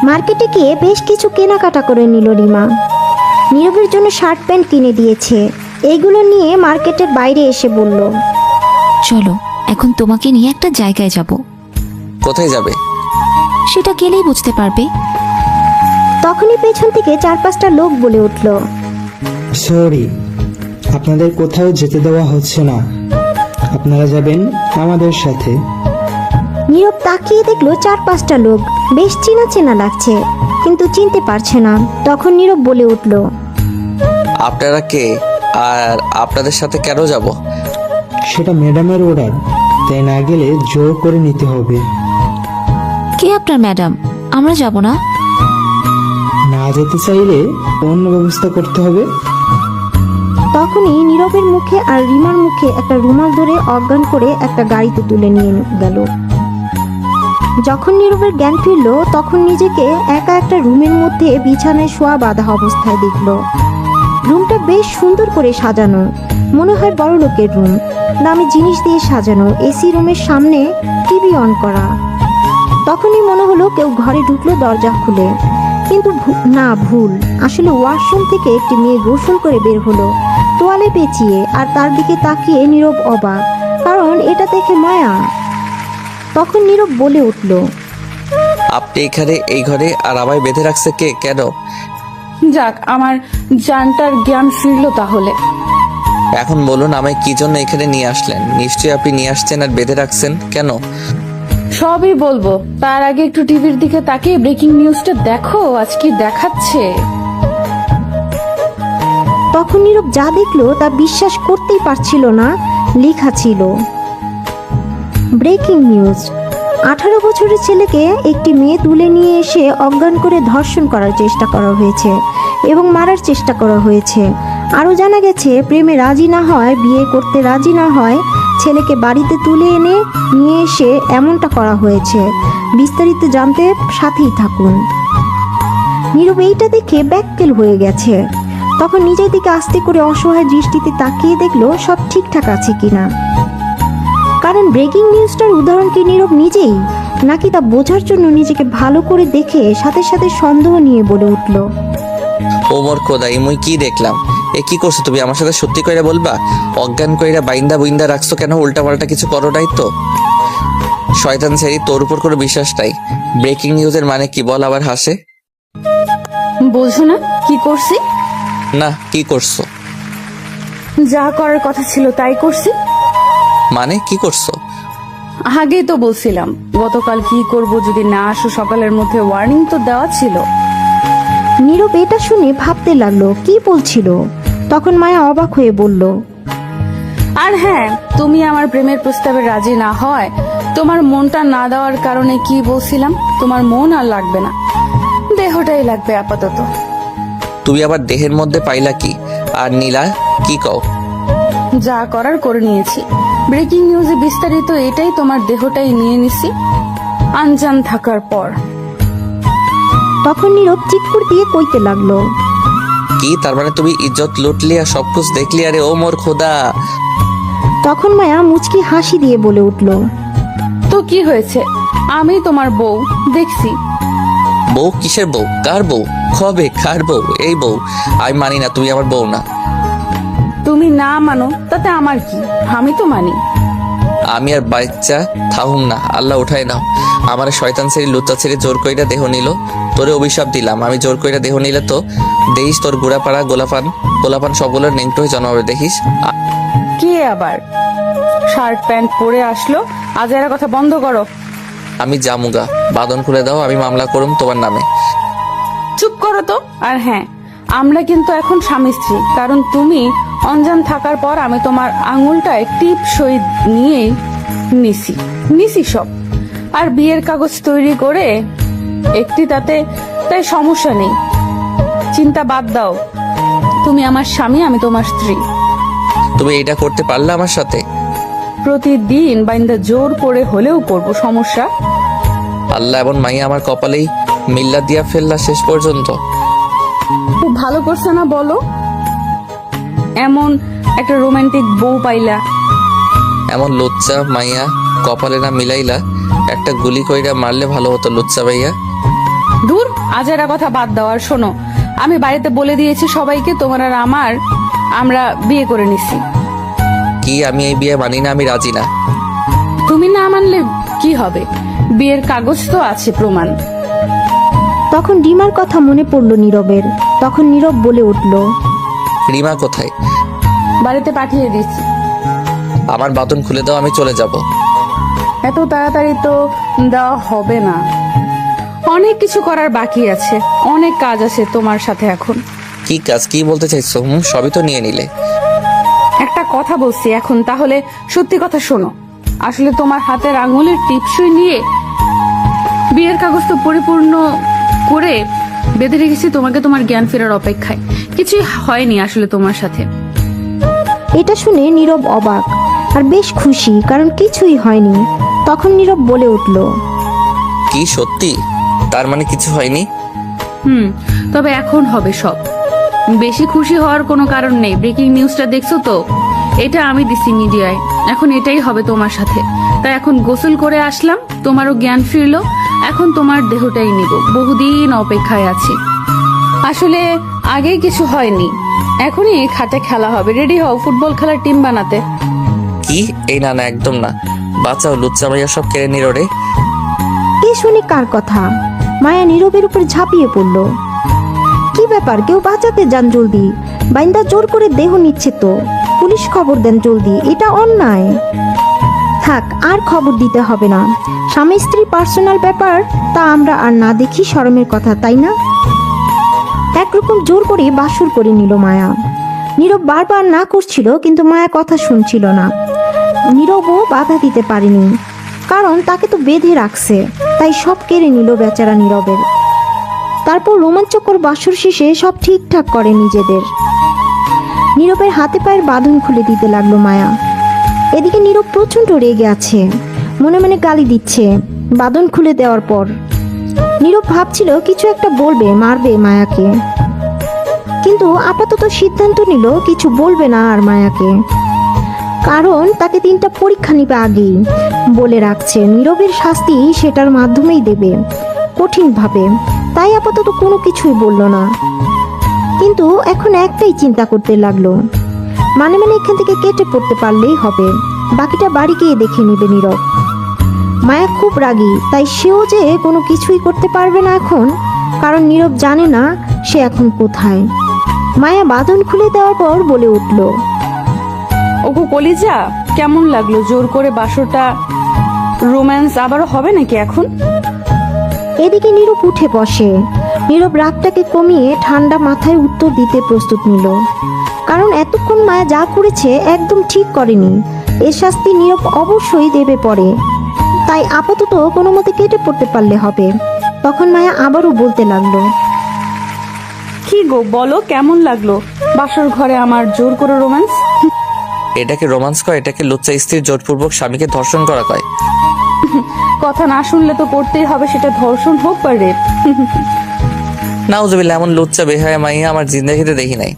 মার্কেটে গিয়ে বেশ কিছু কেনাকাটা করে নিল রিমা। নীরবের জন্য শার্ট প্যান্ট কিনে দিয়েছে। এইগুলো নিয়ে মার্কেটের বাইরে এসে বলল, চলো এখন তোমাকে নিয়ে একটা জায়গায় যাব। কোথায় যাবে? সেটা গেলেই বুঝতে পারবে। তখনই পেছন থেকে 4-5টা লোক বলে উঠল, সরি, আপনাদের কোথাও যেতে দেওয়া হচ্ছে না, আপনারা যাবেন আমাদের সাথে। নীরব তাকিয়ে দেখলো 4-5টা লোক, বেশ চেনা চেনা লাগছে কিন্তু চিনতে পারছে না। তখন নীরব বলে উঠল, আপনারা কে আর আপনাদের সাথে কেন যাব? সেটা ম্যাডামের অর্ডার, তাই না গেলে জোর করে নিতে হবে। কে আপনার ম্যাডাম? আমরা যাব না। না যেতে চাইলে অন্য ব্যবস্থা করতে হবে। তখনই নীরবের মুখে আর রিমার মুখে একটা রুমাল ধরে অজ্ঞান করে একটা গাড়িতে তুলে নিয়ে গেল। যখন নীরবের জ্ঞান ফিরল তখন নিজেকে একা একটা রুমের মধ্যে বিছানায় শোয়া বাঁধা অবস্থায় দেখল। রুমটা বেশ সুন্দর করে সাজানো, মনে হয় বড় লোকের রুম। দামি জিনিস দিয়ে সাজানো, এসি রুমের সামনে টিভি অন করা। তখনই মনে হলো কেউ ঘরে ঢুকলো দরজা খুলে, কিন্তু না, ভুল। আসলে ওয়াশরুম থেকে একটি মেয়ে গোসল করে বের হলো, তোয়ালে পেঁচিয়ে, আর তার দিকে তাকিয়ে নীরব অবাক, কারণ এটা দেখে মায়া। তখন নীরব বলে উঠল, আপনি এখানে এই ঘরে আর আমায় বেঁধে রাখছে কে, কেন? যাক, আমার জানটার জ্ঞান ফিরলো তাহলে। এখন বলুন আমায় কি জন্য এখানে নিয়ে আসলেন? নিশ্চয়ই আপনি নিয়ে আসছেন আর বেঁধে রাখছেন কেন? সবই বলবো, তার আগে একটু টিভির দিকে তাকিয়ে ব্রেকিং নিউজটা দেখো, আজ কি দেখাচ্ছে। তখন নীরব যা দেখলো তা বিশ্বাস করতেই পারছিল না। লেখা ছিল, ব্রেকিং নিউজ, 18 বছরের ছেলেকে একটি মেয়ে তুলে নিয়ে এসে অজ্ঞান করে ধর্ষণ করার চেষ্টা করা হয়েছে এবং মারার চেষ্টা করা হয়েছে। আরও জানা গেছে, প্রেমে রাজি না হয়, বিয়ে করতে রাজি না হয়, ছেলেকে বাড়িতে তুলে এনে নিয়ে এসে এমনটা করা হয়েছে। বিস্তারিত জানতে সাথেই থাকুন। নীরব এইটা দেখে ব্যাককেল হয়ে গেছে। তখন নিজের দিকে আস্তে করে অসহায় দৃষ্টিতে তাকিয়ে দেখলো সব ঠিকঠাক আছে কিনা। কারণ ব্রেকিং নিউজটার উদাহরণ কি নীরব নিজেই, নাকি তা বোঝার জন্য নিজেকে ভালো করে দেখে সাথে সাথে সন্দেহ নিয়ে বলে উঠল, ওমর খোদা, মুই কি দেখলাম? এ কি করছো তুমি? আমার সাথে সত্যি কইরা বলবা? অজ্ঞান কইরা বাইন্দা বুইন্দা রাখছো কেন? উল্টা পাল্টা কিছু করো নাই তো? শয়তান ছেড়ি, তোর উপর কোনো বিশ্বাস নাই। ব্রেকিং নিউজের মানে কি বল? আবার হাসে। বোঝো না কি করছি? না, কি করছো? যা করার কথা ছিল তাই করছি। মানে কি করছো? আগেই তো বলছিলাম গতকাল কি করব যদি না আসো সকালের মধ্যে, ওয়ার্নিং তো দেওয়া ছিল। নীরব এটা শুনে ভাবতে লাগলো কি বলছিল। তখন মায়া অবাক হয়ে বলল, আর হ্যাঁ, তুমি আমার প্রেমের প্রস্তাবে রাজি না হয়, তোমার মনটা না দেওয়ার কারণে কি বলছিলাম, তোমার মন আর লাগবে না, দেহটাই লাগবে আপাতত। তুমি আবার দেহের মধ্যে পাইলা কি? আর নীলা কি কও? যা করার করে নিয়েছি। ব্রেকিং নিউজে বিস্তারিত এটাই, তোমার দেহটাই নিয়ে নিছি আনজান থাকার পর। তখন নীরব চিৎকুর দিয়ে কইতে লাগলো, কি তার মানে তুমি ইজ্জত লুটলি আর সব কিছু দেখলি? আরে ও মোর খোদা! তখন মায়া মুচকি হাসি দিয়ে বলে উঠল, তো কি হয়েছে, আমি তোমার বউ, দেখছি। বউ? কিসের বউ? কার বউ? কবে? কার বউ? এই বউ? আমি মানি না, তুমি আমার বউ না। তুমি না মানো তাতে আমার কি, আমি তো মানি। আমি আর বাচ্চা থাহুম না, আল্লাহ উঠাই নাও। আমার শয়তান ছেড়ে লুচ্চা ছেড়ে জোর কইরা দেহ নিল। তোরে অভিশাপ দিলাম, আমি জোর কইরা দেহ নিলে তো দেখিস তোর গুড়াপাড়া গোলাপান সবগুলোর নেংটো হয়ে জন্মাবে, দেখিস। কে আবার শার্ট প্যান্ট পরে আসলো? আজ এরা কথা বন্ধ করো। আমি জামুগা, বাদন খুলে দাও, আমি মামলা করুম তোমার নামে। চুপ করো তো। আর হ্যাঁ, আমরা কিন্তু এখন স্বামী স্ত্রী, কারণ তুমি অনজান থাকার পর আমি তোমার আঙুলটায় টিপ সই নিয়েই নিছি সব। আর বিয়ের কাগজ তৈরি করে একটি, তাই সমস্যা নেই। চিন্তা বাদ দাও, তুমি আমার স্বামী, আমি তোমার স্ত্রী। তুমি এটা করতে পারলে আমার সাথে? প্রতিদিন বাইন্দা জোর করে হলেও করব, সমস্যা? আল্লাহ এমন মাইয়া আমার কপালেই মিল্লা দিয়া ফেললা শেষ পর্যন্ত। খুব ভালো করছে না বলো? এমন একটা রোমান্টিক বউ পাইলা। এমন লুচ্চা মাইয়া কপালে না মিলাইলা, একটা গুলি কইরা মারলে ভালো হতো লুচ্চা ভাইয়া। দূর, আজেরা কথা বাদ দাও। আর শোনো, আমি বাড়িতে বলে দিয়েছি সবাইকে তোমার আর আমরা বিয়ে করে নিছি। কি আমি এই বিয়ে মানি না, আমি রাজি না। তুমি না মানলে কি হবে? বিয়ের কাগজ তো আছে, প্রমাণ। তখন রিমার কথা মনে পড়ল নীরবের। তখন নীরব বলে উঠল, রিমা কোথায়? বাড়িতে পাঠিয়ে দিচ্ছি। আমার বাটন খুলে দাও, আমি চলে যাব। এত তাড়াতাড়ি তো দেওয়া হবে না, অনেক কিছু করার বাকি আছে, অনেক কাজ আছে তোমার সাথে এখন। কি কাজ, কি বলতে চাইছো? সবই তো নিয়ে নিলে। একটা কথা বলছি এখন, তাহলে সত্যি কথা শোনো। আসলে তোমার হাতের আঙুলের টিপসই নিয়ে বিয়ের কাগজ তো পরিপূর্ণ করে বেঁধে রেখেছি তোমাকে তোমার জ্ঞান ফেরার অপেক্ষায়। কিছুই হয়নি আসলে তোমার সাথে। এটা শুনে নীরব অবাক আর বেশ খুশি, কারণ কিছুই হয়নি। তখন নীরব বলে উঠল, কি সত্যি? তার মানে কিছু হয়নি? তবে এখন হবে সব। বেশি খুশি হওয়ার কোনো কারণ নেই। ব্রেকিং নিউজটা দেখছো তো? এটা আমি দিছি মিডিয়ায়। এখন এটাই হবে তোমার সাথে। তাই এখন গোসল করে আসলাম, তোমারও জ্ঞান ফিরলো। এখন তোমার দেহটাই নিব, বহুদিন অপেক্ষায় আছি। আসলে আগে কিছু হয়নি, এখনই খাটে খেলা হবে। রেডি হও ফুটবল খেলার টিম বানাতে। কি? এই না না, একদম না। বাঁচাও, লুচ্চা ভাইয়া সব কেড়ে নিল রে। কে শুনে কার কথা? মায়া নীরবের উপর ঝাঁপিয়ে পড়ল। কি ব্যাপার, কেউ বাঁচাতে যান জলদি। বাইন্দা জোর করে দেহ নিচ্ছে তো, পুলিশ খবর দেন জলদি, এটা অন্যায়। থাক, আর খবর দিতে হবে না। স্বামী স্ত্রী পার্সোনাল ব্যাপার, তা আমরা আর না দেখি শরমের কথা, তাই না? একরকম জোর করে বাসুর করে নিল মায়া। নীরব বারবার না করছিল, কিন্তু মায়া কথা শুনছিল না। নীরবও বাধা দিতে পারেনি, কারণ তাকে তো বেঁধে রাখছে। তাই সব কেড়ে নিল বেচারা নীরবের। তারপর রোমাঞ্চকর বাসর শেষে সব ঠিকঠাক করে নিজেদের। নীরবের হাতে পায়ের বাঁধন খুলে দিতে লাগলো মায়া। এদিকে নীরব প্রচন্ড রেগে আছে, মনে মনে গালি দিচ্ছে বাঁধন খুলে দেওয়ার পর। নীরব ভাবছিল কিছু একটা বলবে, মারবে মায়াকে, কিন্তু আপাতত সিদ্ধান্ত নিল কিছু বলবে না আর মায়াকে, কারণ তাকে 3টা পরীক্ষা নিবে আগেই বলে রাখছে। নীরবের শাস্তি সেটার মাধ্যমেই দেবে, কঠিনভাবে। তাই আপাতত কোনো কিছুই বলল না। কিন্তু এখন একটাই চিন্তা করতে লাগলো, মানে এখান থেকে কেটে পড়তে পারলেই হবে, বাকিটা বাড়ি গিয়ে দেখে নেবে নীরব। মায়া খুব রাগী, তাই সেও যে কোনো কিছুই করতে পারবে না এখন, কারণ নীরব জানে না সে এখন কোথায়। মায়া বাঁধন খুলে দেওয়ার পর বলে উঠল, ওগো কলিজা, কেমন লাগলো জোর করে বাসরটা? রোম্যান্স আবারও হবে নাকি এখন? এদিকে নীরব উঠে বসে। নীরব রাগটাকে কমিয়ে ঠান্ডা মাথায় উত্তর দিতে প্রস্তুত নিল, কারণ এতক্ষণ মায়া যা করেছে একদম ঠিক করেনি। এর শাস্তি নীরব অবশ্যই দেবে পরে, তাই আপাতত কোনো মতে কেটে পড়তে পারলে হবে। তখন মায়া আবারও বলতে লাগলো, কি গো বলো, কেমন লাগলো বাসর ঘরে আমার জোর করে রোম্যান্স? এটাকে রোমান্স কয়? এটাকে লুচ্চা স্ত্রীর জোরপূর্বক স্বামীকে ধর্ষণ করা কয়। কথা না শুনলে তো করতেই হবে, সেটা ধর্ষণ হোক বা রেপ। নাউজুবিল্লাহ, এমন লুচ্চা বেহায়া মাইয়া আমার জিন্দেগিতে দেখি নাই।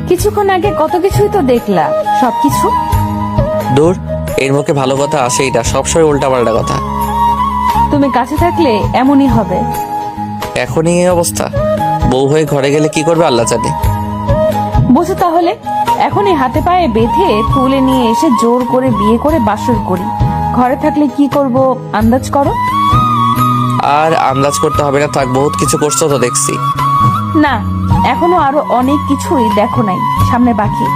কিছুক্ষণ আগে কত কিছুই তো দেখলা, সবকিছু। দূর, এর মুখে ভালো কথা আসেই না, সবসময় উল্টাপাল্টা কথা। তুমি কাছে থাকলে এমনই হবে। এখনই এই অবস্থা, বউ হয়ে ঘরে গেলে কি করবে আল্লাহ জানে। বসে তাহলে এখনই হাতে পায়ে বেঁধে তুলে নিয়ে এসে জোর করে বিয়ে করে বাসর করি। ঘরে থাকলে কি করব আন্দাজ করো। আর আন্দাজ করতে হবে না, থাক, বহুত কিছু করছো তো দেখছি। না, এখনো আরো অনেক কিছুই দেখো নাই, সামনে বাকি।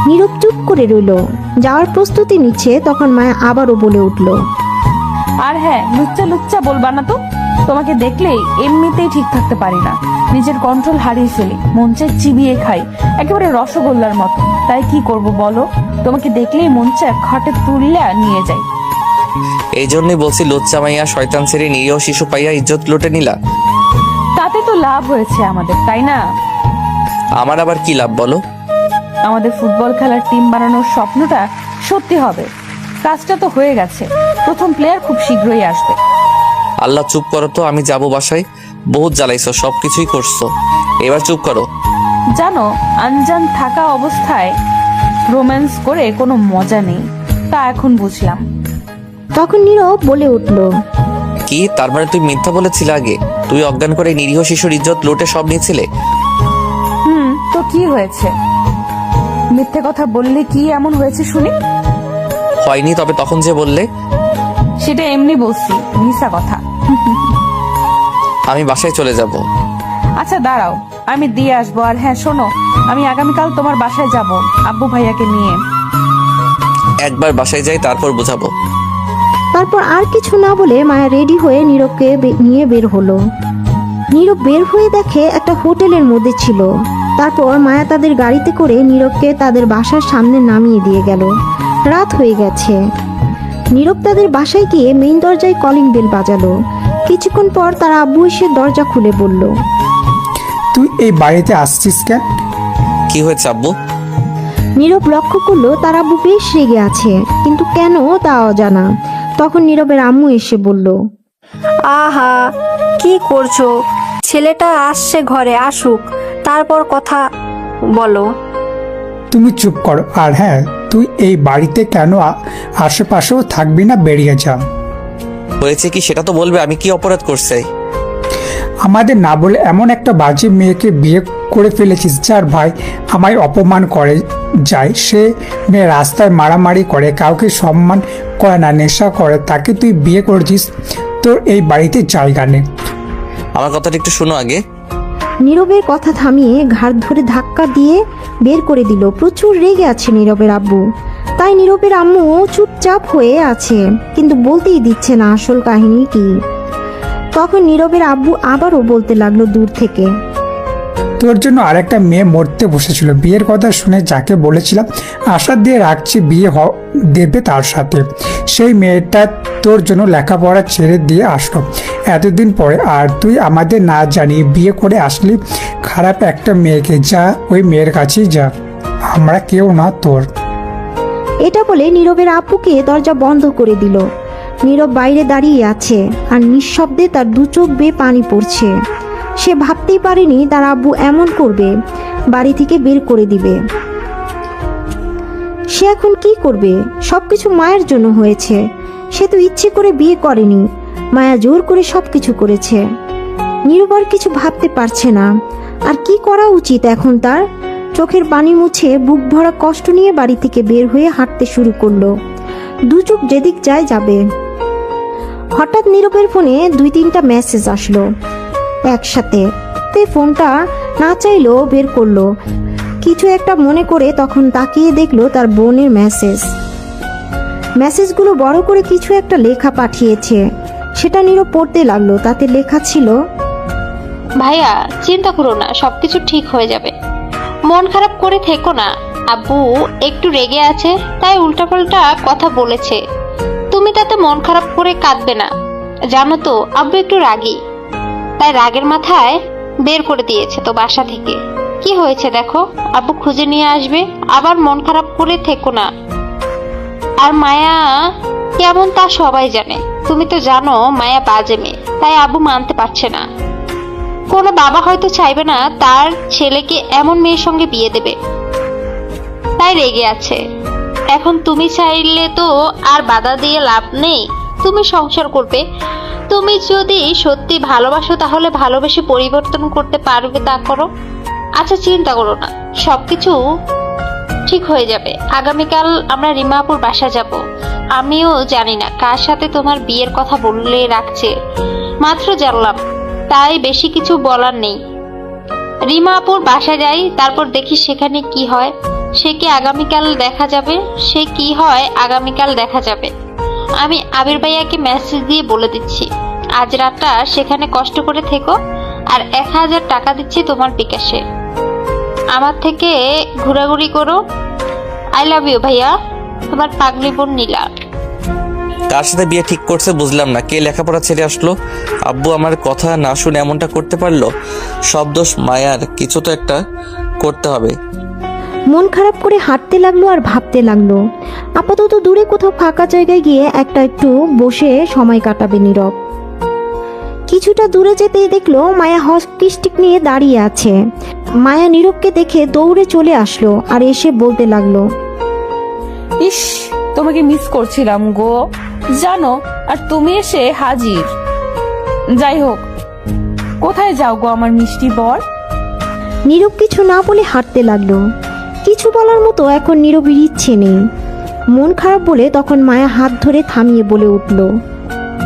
নীরব চুপ করে রইল, যাওয়ার প্রস্তুতি নিচ্ছে। তখন মায়া আবারও বলে উঠল, আর হ্যাঁ, লুচ্চা লুচ্চা বলবা না তো। তোমাকে দেখলেই এমনিতেই ঠিক থাকতে পারি না, নিজের কন্ট্রোল হারিয়ে ফেলি, মন চায় চিবিয়ে খাই, একেবারে রসগোল্লার মতো। তাই কি করব বলো? তোমাকে দেখলেই মন চায় খাটে তুললে নিয়ে যাই। এই জন্যই বলছি, লুচ্চা মাইয়া শয়তান ছেড়ে নিরীহ শিশু পাইয়া ইজ্জত লুটে নিলা। তাতে তো লাভ হয়েছে আমাদের, তাই না? আমার আবার কি লাভ বলো? আমাদের ফুটবল খেলার টিম বানানোর স্বপ্নটা সত্যি হবে। কাজটা তো হয়ে গেছে, প্রথম প্লেয়ার খুব শীঘ্রই আসবে। আল্লাহ চুপ করো তো, আমি যাব বাসায়। বহুত জ্বালাইছো, সব কিছুই করছো, এবার চুপ করো। জানো, আনজান থাকা অবস্থায় রোম্যান্স করে কোনো মজা নেই, তা এখন বুঝলাম। তখন নীরব বলে উঠল, কি তার মানে তুই মিথ্যা বলেছিলে আগে? তুই অজ্ঞান করে নিরীহ শিশুর ইজ্জত লুটে সব নিয়েছিলে? তো কি হয়েছে? মিথ্যে কথা বললে কি এমন হয়েছে শুনি? হয়নি, তবে তখন যে বললে। সেটা এমনি বলছি, মিথ্যা কথা। আমি বাসায় চলে যাব। আচ্ছা দাঁড়াও, আমি দিয়ে আসবো। আর হ্যাঁ শোনো, আমি আগামীকাল তোমার বাসায় যাব আব্বু ভাইয়াকে নিয়ে। একবার বাসায় যাই, তারপর বোঝাবো। তারপর আর কিছু না বলে মায়া রেডি হয়ে নীরবকে নিয়ে বের হলো। নীরব বের হয়ে দেখে একটা হোটেলের মধ্যে ছিল। তারপর মায়া তাদের গাড়িতে করে নীরবকে তাদের বাসার সামনে নামিয়ে দিয়ে গেল। রাত হয়ে গেছে। নীরব তাদের বাসায় গিয়ে মেইন দরজায় কলিং বেল বাজালো। কিছুক্ষণ পর তার আব্বু এসে দরজা খুলে বলল, তুই এই বাড়িতে আসছিস কেন? কি হয়েছে আব্বু? নীরব লক্ষ্য করলো তার আব্বু বেশ রেগে আছে, কিন্তু কেন তা অজানা। তখন নীরবের আম্মু এসে বলল, আহা, কি করছো? ছেলেটা আসছে, ঘরে আসুক, তারপর কথা বলো। তুমি চুপ করো। আর হ্যাঁ, তুই এই বাড়িতে কেন আশেপাশেও থাকবি না, বেরিয়ে যা। হয়েছে কি সেটা তো বলবে। আমি কি অপরাধ করছি? আমাদের না বলে এমন একটা বাজে মেয়েকে বিয়ে করে ফেলেছিস যার ভাই আমায় অপমান করে যায়। সে মেয়ে রাস্তায় মারামারি করে, কাউকে সম্মান করে না, নেশা করে, তাকে তুই বিয়ে করেছিস। তোর এই বাড়িতে জায়গা নেই। আমার কথাটা একটু শোনো আগে। নীরবের কথা থামিয়ে ঘাড় ধরে ধাক্কা দিয়ে বের করে দিল। প্রচুর রেগে আছে নীরবের আব্বু, তাই নীরবের আম্মু চুপচাপ হয়ে আছে, কিন্তু বলতেই দিচ্ছে না আসল কাহিনী কি। তখন নীরবের আব্বু আবারও বলতে লাগলো দূর থেকে, তোর জন্য আরেকটা মেয়ে মরতে বসেছিল। বিয়ের কথা শুনে যাকে বলেছিলাম আশা দিয়ে রাখছি বিয়ে দেবে তার সাথে, সেই মেয়েটা তোর জন্য লেখাপড়া ছেড়ে দিয়ে আসলো এতদিন পরে। আর তুই আমাদের না জানিয়ে বিয়ে করে আসলি খারাপ একটা মেয়েকে। যা ওই মেয়ের কাছেই যা, আমরা কেউ না তোর। এটা বলে নীরবের আব্বুকে দরজা বন্ধ করে দিল। নীরব বাইরে দাঁড়িয়ে আছে আর নিঃশব্দে তার দু চোখ বেয়ে পানি পড়ছে। সে ভাবতেই পারেনি তার আব্বু এমন করবে, বাড়ি থেকে বের করে দিবে। সে এখন কি করবে? সবকিছু মায়ের জন্য হয়েছে। সে তো ইচ্ছে করে বিয়ে করেনি, মায়া জোর করে সবকিছু করেছে। নীরব আর কিছু ভাবতে পারছে না। আর কি করা উচিত এখন তার? চোখের পানি মুছে বুক ভরা কষ্ট নিয়ে বাড়ি থেকে বের হয়ে হাঁটতে শুরু করলো। দু চোখ যেদিক যায় যাবে। হঠাৎ নীরবের ফোনে 2-3টা মেসেজ আসলো একসাথে। তে ফোনটা না চাইলেও বের করলো। কিছু একটা মনে করে তখন তাকিয়ে দেখলো তার বোনের মেসেজগুলো বড় করে কিছু একটা লেখা পাঠিয়েছে। সেটা নীরব পড়তে লাগলো। তাতে লেখা ছিল, ভাইয়া চিন্তা করো না, সবকিছু ঠিক হয়ে যাবে। মন খারাপ করে থেকো না। আব্বু একটু রেগে আছে, তাই উল্টাপাল্টা কথা বলেছে। তুমি তাতে মন খারাপ করে কাঁদবে না। জানো তো আব্বু একটু রাগী, তাই রাগের মাথায় বের করে দিয়েছে তো বাসা থেকে। কি হয়েছে দেখো, আব্বু খুঁজে নিয়ে আসবে। আবার মন খারাপ করে থেকো না। আর মায়া কেমন তা সবাই জানে। তুমি তো জানো মায়া বাজে মেয়ে, তাই আব্বু মানতে পারছে না। কোনো বাবা হয়তো চাইবে না তার ছেলেকে এমন মেয়ের সঙ্গে বিয়ে দেবে, তাই রেগে আছে। এখন তুমি চাইলে তো আর বাধা দিয়ে লাভ নেই। তুমি সংসার করবে। তুমি যদি সত্যি ভালোবাসো তাহলে ভালোবেসে পরিবর্তন করতে পারবে, তা করো। আচ্ছা চিন্তা করো না, সবকিছু ঠিক হয়ে যাবে। আগামীকাল আমরা রিমাপুর বাসা যাব। আমিও জানি না কার সাথে তোমার বিয়ের কথা বললে রাখছে, মাত্র জানলাম, তাই বেশি কিছু বলার নেই। রিমাপুর বাসা যাই, তারপর দেখি সেখানে কি হয়। সে কি আগামীকাল দেখা যাবে, সে কি হয় আগামীকাল দেখা যাবে। আমি আবির ভাইয়াকে মেসেজ দিয়ে বলে দিচ্ছি আজ রাতটা সেখানে কষ্ট করে থেকো, আর 1000 টাকা দিচ্ছি তোমার বিকাশে। আমার থেকে ঘোরাঘুরি করো। আই লাভ ইউ ভাইয়া, তোমার পাগলি বোন নীলা। কার সাথে বিয়ে ঠিক করছে বুঝলাম না। কে লেখাপড়া ছেড়ে আসলো? আব্বু আমার কথা না শুনে এমনটা করতে পারলো? সব দোষ মায়ার, কিছু তো একটা করতে হবে। মন খারাপ করে হাঁটতে লাগলো আর ভাবতে লাগলো আপাতত দূরে কোথাও ফাঁকা জায়গায় গিয়ে একটু বসে সময় কাটাবে নীরব। কিছুটা দূরে যেতেই দেখলো মায়া হকি স্টিক নিয়ে দাঁড়িয়ে আছে। মায়া নীরবকে দেখে দৌড়ে চলে আসলো আর এসে বলতে লাগলো, ইস, তোমাকে মিস করছিলাম গো, জানো, আর তুমি এসে হাজির। যাই হোক, কোথায় যাও গো আমার মিষ্টি বর? নীরব কিছু না বলে হাঁটতে লাগলো। কিছু বলার মতো এখন নীরবের ইচ্ছে নেই। মন খারাপ বলে তখন মায়া হাত ধরে থামিয়ে বলে উঠল,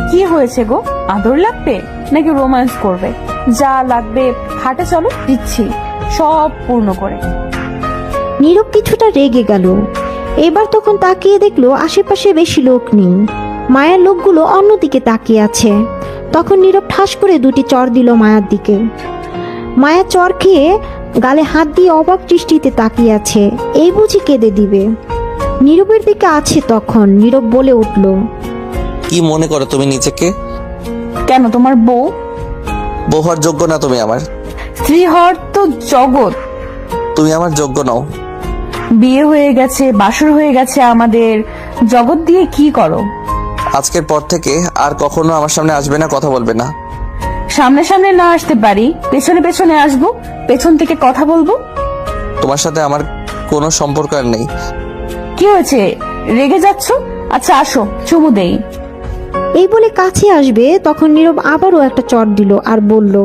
কি হয়েছে গো? আদর লাগবে নাকি রোম্যান্স করবে? যা লাগবে হাটে চলো, দিচ্ছি সব পূর্ণ করে। নীরব কিছুটা রেগে গেল। এবার তখন তাকিয়ে দেখলো আশেপাশে বেশি লোক নেই। মায়ের লোকগুলো অন্যদিকে তাকিয়ে আছে। তখন নীরব ঠাস করে দুটি চড় দিল মায়ার দিকে। মায়া চড় খেয়ে গালে হাত দিয়ে অবাক দৃষ্টিতে তাকিয়ে আছে, এই বুঝি কেঁদে দিবে। নীরবের দিকে আছে তখন নীরব বলে উঠল, কি মনে করো তুমি নিজেকে? কেন, তোমার বউ? বউ হওয়ার যোগ্য না তুমি আমার। স্ত্রী হওয়ার তো জগৎ। তুমি আমার যোগ্য নও। বিয়ে হয়ে গেছে, বাসর হয়ে গেছে আমাদের, জগৎ দিয়ে কি করো? আজকের পর থেকে আর কখনো আমার সামনে আসবে না, কথা বলবে না। সামনে সামনে না আসতে পারি, পেছনে পেছনে আসবো, পেছন থেকে কথা বলবো। তোমার সাথে আমার কোনো সম্পর্ক আর নেই। কি হয়েছে, রেগে যাচ্ছ? আচ্ছা আসো, চুমু দেই। এই বলে কাছে আসবে তখন নীরব আবারও একটা চড় দিল আর বলল,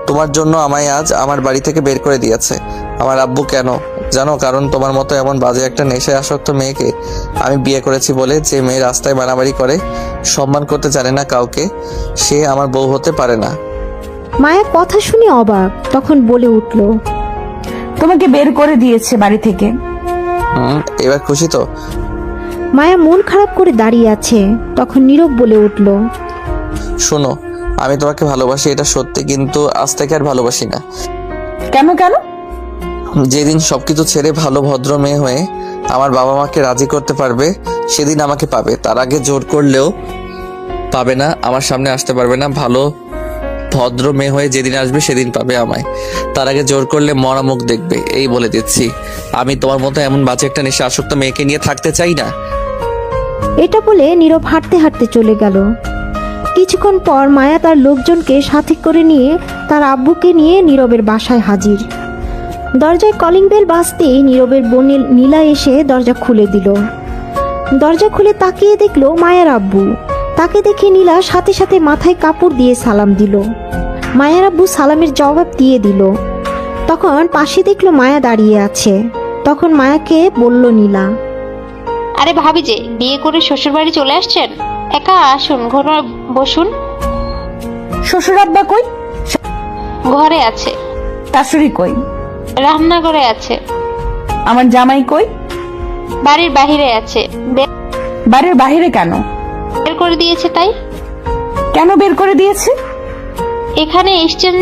তোমার জন্য আমায় আজ আমার বাড়ি থেকে বের করে দিয়েছে আমার আব্বু। কেন জানো? কারণ তোমার মতো এমন বাজে একটা নেশায় আসক্ত মেয়েকে আমি বিয়ে করেছি বলে। যে মেয়ে রাস্তায় মারামারি করে, সম্মান করতে জানে না কাউকে, সে আমার বউ হতে পারে না। মায়া কথা শুনে অবাক, তখন বলে উঠল, তোমাকে বের করে দিয়েছে বাড়ি থেকে। এবার খুশি তো? মায়া মন খারাপ করে দাঁড়িয়ে আছে। তখন নীরব বলে উঠল, শোনো, আমি তোমাকে ভালোবাসি, এটা সত্যি, কিন্তু আজ থেকে আর ভালোবাসি না। কেন কেন? যেদিন সবকিছু ছেড়ে ভালো ভদ্র মেয়ে হয়ে আমার বাবা মাকে রাজি করতে পারবে, সেদিন আমাকে পাবে। তার আগে জোর করলেও পাবে না, আমার সামনে আসতে পারবে না। ভালো ভদ্র মেয়ে হয়ে যেদিন আসবে সেদিন পাবে আমায়। তার আগে জোর করলে মরা মুখ দেখবে, এই বলে দিচ্ছি। আমি তোমার মতো এমন বাজে একটা নেশা আসক্ত মেয়েকে নিয়ে থাকতে চাই না। এটা বলে নীরব হাঁটতে হাঁটতে চলে গেল। কিছুক্ষণ পর মায়া তার লোকজনকে সাথে করে নিয়ে তার আব্বুকে নিয়ে নীরবের বাসায় হাজির। দরজায় কলিং বেল বাজতেই নীরবের বোন নীলা এসে দরজা খুলে দিল। দরজা খুলে তাকিয়ে দেখলো মায়ের আব্বু। তাকে দেখে নীলা সাথে সাথে মাথায় কাপড় দিয়ে সালাম দিল। মায়ের আব্বু সালামের জবাব দিয়ে দিল। তখন পাশে দেখলো মায়া দাঁড়িয়ে আছে। তখন মায়াকে বলল নীলা, আরে ভাবি যে বিয়ে করে শ্বশুর বাড়ি চলে আসছেন, একা আসুন, ঘরে বসুন। শ্বশুর আব্বা কই? ঘরে আছে। শাশুড়ি কই? রান্নাঘরে আছে। আমার জামাই কই? বাড়ির বাহিরে আছে। বাড়ির বাহিরে কেন? বের করে দিয়েছে তাই। কেন বের করে দিয়েছে? এখানে এসছেন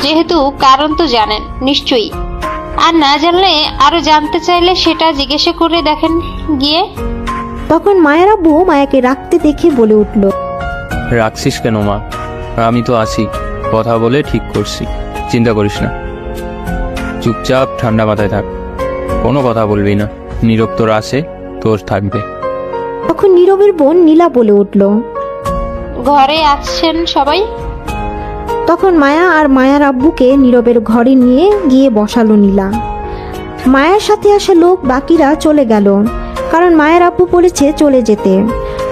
যেহেতু কারণ তো জানেন নিশ্চয়ই, আর না জানলে আরো জানতে চাইলে সেটা জিজ্ঞাসা করে দেখেন গিয়ে। তখন মায়ের আব্বু মায়াকে রাখতে দেখে বলে উঠল, রাখছিস কেন মা? আমি তো আছি, কথা বলে ঠিক করছি, চিন্তা করিস না। চুপচাপ ঠান্ডা মাথায় থাক, কোনো কথা বলবি না। নীরব তোর আছে, তোর থাকবে। তখন নীরবের বোন নীলা বলে উঠল, ঘরে আছেন সবাই। তখন মায়া আর মায়ার আব্বুকে নীরবের ঘরে নিয়ে গিয়ে বসালো নীলা। মায়ের সাথে আসা লোক বাকিরা চলে গেল, কারণ মায়ের আব্বু বলেছে চলে যেতে।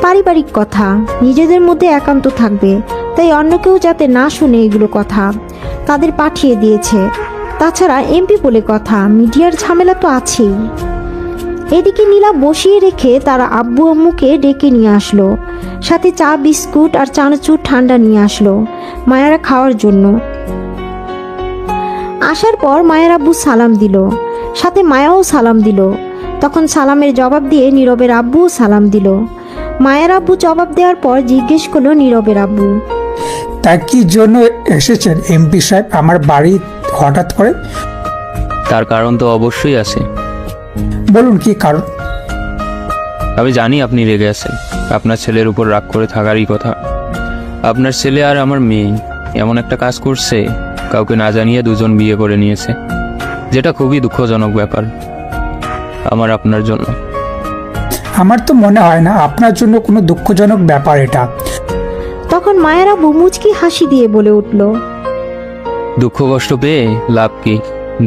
পারিবারিক কথা, নিজেদের মধ্যে একান্ত থাকবে, তাই অন্য কেউ যাতে না শুনে এগুলো কথা তাদের পাঠিয়ে দিয়েছে। তাছাড়া এমপি বলে কথা, মিডিয়ার ঝামেলা তো আছেই। এদিকে নীলা বসিয়ে রেখে তারা আব্বু আম্মুকে ডেকে নিয়ে আসলো, সাথে চা বিস্কুট আর চানাচুর ঠান্ডা নিয়ে আসলো মায়েরা খাওয়ার জন্য। আসার পর মায়ের আব্বু সালাম দিল, সাথে মায়াও সালাম দিল। তখন সালামের জবাব দিয়ে নীরবের আব্বুও সালাম দিল। মায়ের আব্বু জবাব দেওয়ার পর জিজ্ঞেস করলো নীরবের আব্বু, তা কি জন্য এসেছেন এমপি সাহেব আমার বাড়ি হঠাৎ করে? তার কারণ তো অবশ্যই আছে। বলুন কি কারণ? আমি জানি আপনি রেগে আছেন, আপনার ছেলের উপর রাগ করে থাকারই কথা। আপনার ছেলে আর আমার মেয়ে এমন একটা কাজ করছে, কাউকে না জানিয়ে দুজন বিয়ে করে নিয়েছে, যেটা খুবই দুঃখজনক ব্যাপার। আমার আপনার জন্য। আমার তো মনে হয় না আপনার জন্য কোনো দুঃখজনক ব্যাপার এটা। তখন মায়ের আব্বু মুচকি হাসি দিয়ে বলে উঠল, দুঃখ কষ্ট পেয়ে লাভ কি?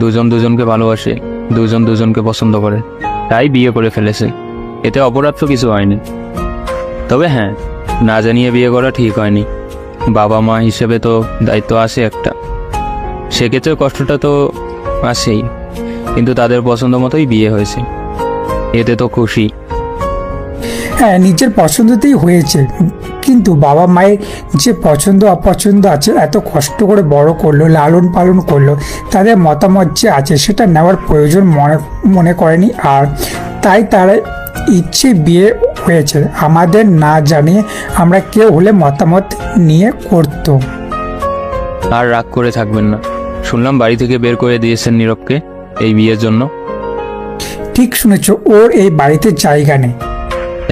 দুজন দুজনকে ভালোবাসে, দুজন দুজনকে পছন্দ করে, তাই বিয়ে করে ফেলেছে। এতে অপরাধ তো কিছু হয়নি। তবে হ্যাঁ, না জানিয়ে বিয়ে করা ঠিক হয়নি। বাবা মা হিসেবে তো দায়িত্ব আছে একটা, সেক্ষেত্রে কষ্টটা তো আসেই। কিন্তু তাদের পছন্দ মতোই বিয়ে হয়েছে, এতে তো খুশি। হ্যাঁ, নিজের পছন্দতেই হয়েছে, কিন্তু বাবা মায়ের যে পছন্দ অপছন্দ আছে, এত কষ্ট করে বড় করলো, লালন পালন করলো, তাদের মতামত যে আছে সেটা নেওয়ার প্রয়োজন মনে করেনি। আর তাই তারা ইচ্ছে বিয়ে হয়েছে, আমাদের না জানিয়ে আমরা কেউ হলে মতামত নিয়ে করতো। আর রাগ করে থাকবেন না। শুনলাম বাড়ি থেকে বের করে দিয়েছেন নীরবকে এই বিয়ের জন্য। ঠিক শুনেছ, ওর এই বাড়িতে জায়গা নেই।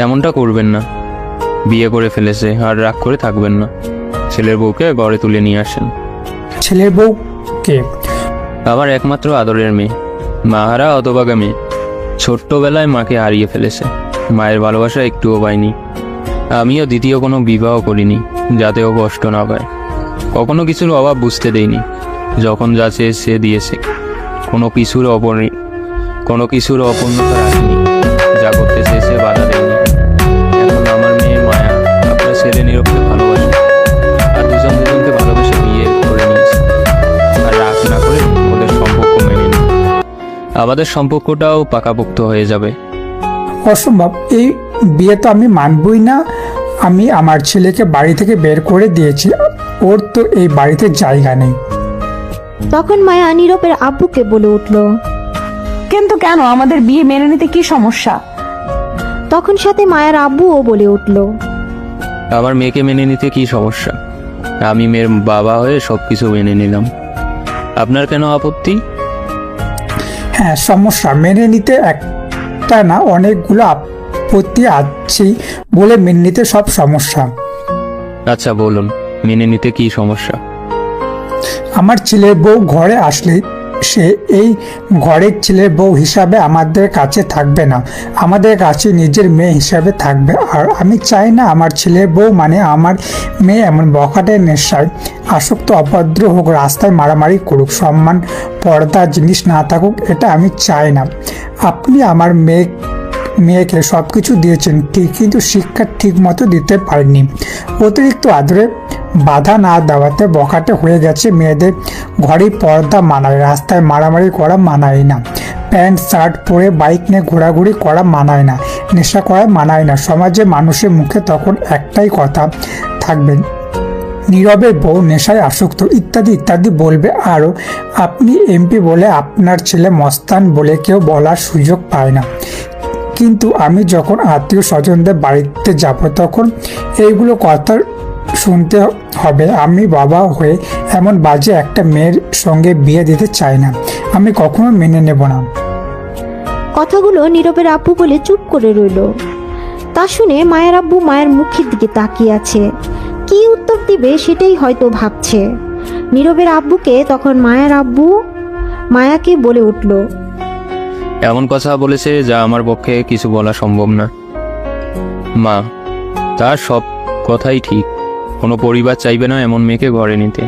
এমনটা করবেন না, বিয়ে করে ফেলেছে, আর রাগ করে থাকবেন না। ছেলের বউকে ঘরে তুলে নিয়ে আসেন। ছেলের বউকে? আমার একমাত্র আদরের মেয়ে, মাহারা হতভাগা মেয়ে। ছোট্টবেলায় মাকে হারিয়ে ফেলেছে, মায়ের ভালোবাসা একটুও পাইনি। আমিও দ্বিতীয় কোনো বিবাহ করিনি, যাতে ও কষ্ট না পায়। কখনো কিছুর অভাব বুঝতে দেইনি, যখন যা চেয়েছে দিয়েছে। কোনো কিছুর অপূর্ণতা রাখিনি, যা করতে চেয়েছে বাধা দেয়নি। এখন আমার মেয়ে মায়া আপনার ছেলে নীরবকে ভালোবাসে, আর দুজন দুজনকে ভালোবেসে বিয়ে করে নিয়েছে। আর রাগ না করে ওদের সম্পর্ক মেনে নিন, আমাদের সম্পর্কটাও পাকাপোক্ত হয়ে যাবে। অসম্ভব, এই বিয়ে তো আমি মানবই না। আমি আমার ছেলেকে বাড়ি থেকে বের করে দিয়েছি, ওর তো এই বাড়িতে জায়গা নেই। তখন মায়া নীরবের আব্বুকে বলে উঠল, কিন্তু কেন? আমাদের বিয়ে মেনে নিতে কি সমস্যা? তখন সাথে মায়ের আব্বুও বলে উঠল, আমার মেয়েকে মেনে নিতে কি সমস্যা? আমি মেয়ের বাবা হয়ে সবকিছু মেনে নিলাম, আপনার কেন আপত্তি? হ্যাঁ, সমস্যা মেনে নিতে একটা না, অনেকগুলো আপত্তি আছে বলে মেনে নিতে সব সমস্যা। আচ্ছা বলুন, মেনে নিতে কি সমস্যা? আমার ছেলের বউ ঘরে আসলে সে এই ঘরের ছেলের বউ হিসাবে আমাদের কাছে থাকবে না, আমাদের কাছে নিজের মেয়ে হিসাবে থাকবে। আর আমি চাই না আমার ছেলের বউ মানে আমার মেয়ে এমন বখাটে নেশায় আসক্ত, অভদ্র হোক, রাস্তায় মারামারি করুক, সম্মান পর্দা জিনিস না থাকুক, এটা আমি চাই না। আপনি আমার মেয়েকে সব কিছু দিয়েছেন ঠিক, কিন্তু শিক্ষা ঠিক মতো দিতে পারেননি। অতিরিক্ত আদরে বাধা না দেওয়াতে বখাটে হয়ে গেছে। মেয়েদের ঘরেই পর্দা মানায়, রাস্তায় মারামারি করা মানায় না, প্যান্ট শার্ট পরে বাইক নিয়ে ঘোরাঘুরি করা মানায় না, নেশা করা মানায় না। সমাজে মানুষের মুখে তখন একটাই কথা থাকবে, নীরবের বউ নেশায় আসক্ত, ইত্যাদি ইত্যাদি বলবে। আরও আপনি এমপি বলে, আপনার ছেলে মস্তান বলে কেউ বলার সুযোগ পায় না। কিন্তু আমি যখন আত্মীয় স্বজনদের বাড়িতে যাব, তখন এইগুলো কথা শুনতে হবে। আমি বাবা হয়ে এমন বাজে একটা মেয়ের সঙ্গে বিয়ে দিতে চাই না, আমি কখনো মেনে নেব না। কথাগুলো নীরবের আব্বু বলে চুপ করে রইল। তা শুনে মায়ের আব্বু মায়ের মুখের দিকে তাকিয়ে আছে, কি উত্তর দিবে সেটাই হয়তো ভাবছে। নীরবের আব্বুকে তখন মায়ের আব্বু মায়াকে বলে উঠল, এমন কথা বলেছে যা আমার পক্ষে কিছু বলা সম্ভব না। মা, তার সব কথাই ঠিক। কোনো পরিবার চাইবে না এমন মেয়েকে ঘরে নিতে।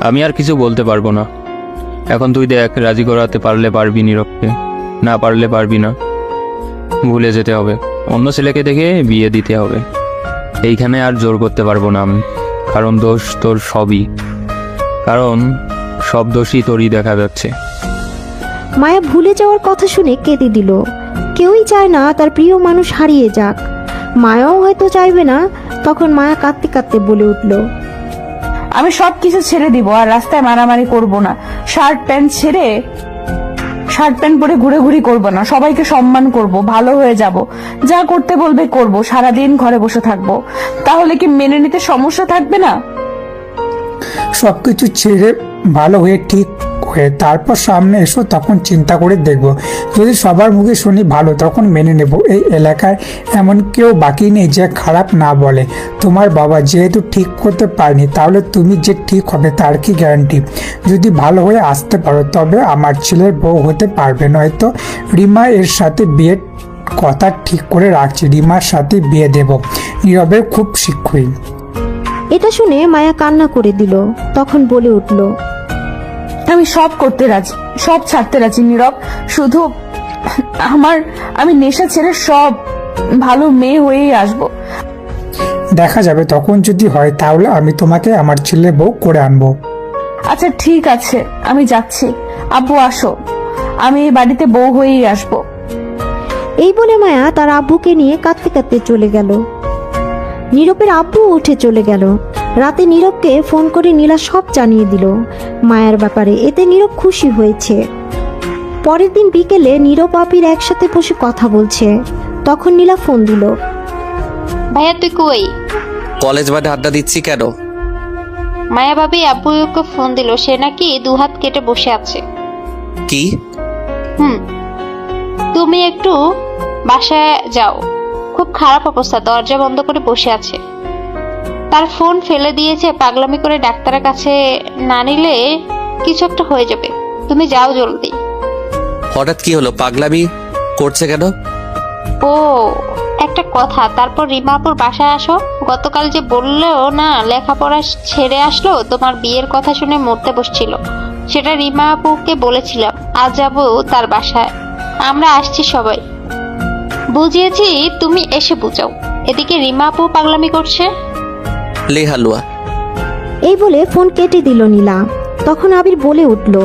আমি আর কিছু বলতে পারবো না। এখন তুই দেখ, রাজি করাতে পারলে পারবি নীরবকে, না পারলে পারবি না। ভুলে যেতে হবে, অন্য ছেলেকে দেখে বিয়ে দিতে হবে। এইখানে আর জোর করতে পারবো না আমি, কারণ দোষ তোর সবই, কারণ সব দোষই তোরই দেখা যাচ্ছে। মায়া ভুলে যাওয়ার কথা শুনে কেঁদে দিল। কেউই চায় না তার প্রিয় মানুষ হারিয়ে যাক, মায়াও হয়তো চাইবে না। তখন মায়া কাঁদতে কাঁদতে বলে উঠল, আমি সব কিছু ছেড়ে দিব, আর রাস্তায় মারামারি করব না, শার্ট প্যান্ট পরে ঘুরে করব না, সবাইকে সম্মান করব, ভালো হয়ে যাব, যা করতে বলবে করব, সারাদিন ঘরে বসে থাকব। তাহলে কি মেনে নিতে সমস্যা থাকবে না? সবকিছু ছেড়ে ভালো হয়ে ঠিক হয়ে তারপর সামনে এসো, তখন চিন্তা করে দেখব। যদি সবার মুখে শুনি ভালো, তখন মেনে নেব। এই এলাকায় এমন কেউ বাকি নেই যে খারাপ না বলে। তোমার বাবা যেহেতু ঠিক করতে পারেনি, তাহলে তুমি যে ঠিক হবে তার কি গ্যারান্টি? যদি ভালো হয়ে আসতে পারো তবে আমার ছেলের বউ হতে পারবে, নয়তো রিমা এর সাথে বিয়ের কথা ঠিক করে রাখছি। রিমার সাথে বিয়ে দেব। নীরবের খুব শীঘ্রই। এটা শুনে মায়া কান্না করে দিল। তখন বলে উঠল, আমি সব করতে রাজি, সব ছাড়তে রাজি নীরব। শুধু আমি নেশা ছেড়ে সব ভালো মেয়ে হয়েই আসবো। দেখা যাবে, তখন যদি হয় তাহলে আমি তোমাকে আমার ছেলে বউ করে আনবো। আচ্ছা ঠিক আছে, আমি যাচ্ছি। আব্বু আসো, আমি এই বাড়িতে বউ হয়েই আসবো। এই বলে মায়া তার আব্বুকে নিয়ে কাঁদতে কাঁদতে চলে গেল। নীরবের আব্বু উঠে চলে গেল। রাতে নীরবকে ফোন করে নীলা সব জানিয়ে দিল মায়ার ব্যাপারে। এতে নীরব খুশি হয়েছে। পরের দিন বিকেলে নীরব আপির একসাথে বসে কথা বলছে। তখন নীলা ফোন দিল। ভাইয়া তুই কই? কলেজ বাদে আড্ডা দিচ্ছি কেন? মায়া ভাবি আব্বুকে ফোন দিল, সে নাকি দুহাত কেটে বসে আছে। কি? তুমি একটু বাসায় যাও, খুব খারাপ অবস্থা, দরজা বন্ধ করে বসে আছে। তার ফোন ফেলে দিয়েছে, পাগলামি করে ডাক্তারের কাছে না নিলে কিছু একটা হয়ে যাবে। তুমি যাও জলদি। হঠাৎ কি হলো? পাগলামি করছে কেন? ও একটা কথা, তারপর রিমাপুর বাসায় আসো। গতকাল যে বললো না লেখাপড়া ছেড়ে আসলো, তোমার বিয়ের কথা শুনে মরতে বসছিল, সেটা রিমা আপুকে বলেছিলাম। আজ যাবো তার বাসায়, আমরা আসছি সবাই। বুঝিয়েছি, তুমি এসে বুঝাও। এদিকে রিমা আপু পাগলামি করছে। লে হালুয়া। এই বলে ফোন কেটে দিল নীলা। তখন আবির বলে উঠল,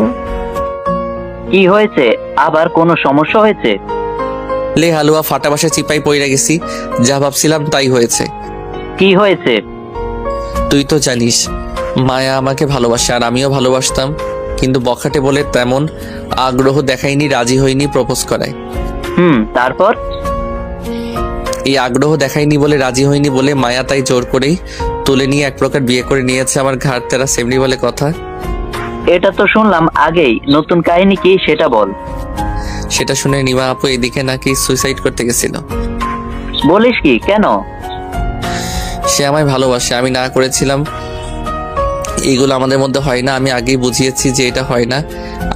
কি হয়েছে? আবার কোনো সমস্যা হয়েছে? লে হালুয়া, ফাটা বাসা চিপাই পইরা গেছি, যা ভাবছিলাম তাই হয়েছে। কি হয়েছে? তুই তো জানিস মায়া আমাকে ভালোবাসে, আর আমিও ভালোবাসতাম, কিন্তু বখাটে বলে তেমন আগ্রহ দেখাইনি, রাজি হয়নি প্রপোজ করায়। তারপর? এই আগ্রহ দেখাইনি বলে, রাজি হয়নি বলে মায়া তাই জোর করেই তুলে নিয়ে এক প্রকার বিয়ে করে নিয়েছে আমার ঘাড় তেরা সেমনি বলে কথা। এটা তো শুনলাম আগেই, নতুন কাহিনী কি সেটা বল। সেটা শুনে নিমা আপু এদিকে নাকি সুইসাইড করতে গেছিল। বলিস কি? কেন? সে আমায় ভালোবাসে, আমি না করেছিলাম। এইগুলো আমাদের মধ্যে হয় না, আমি আগেই বুঝিয়েছি যে এটা হয় না।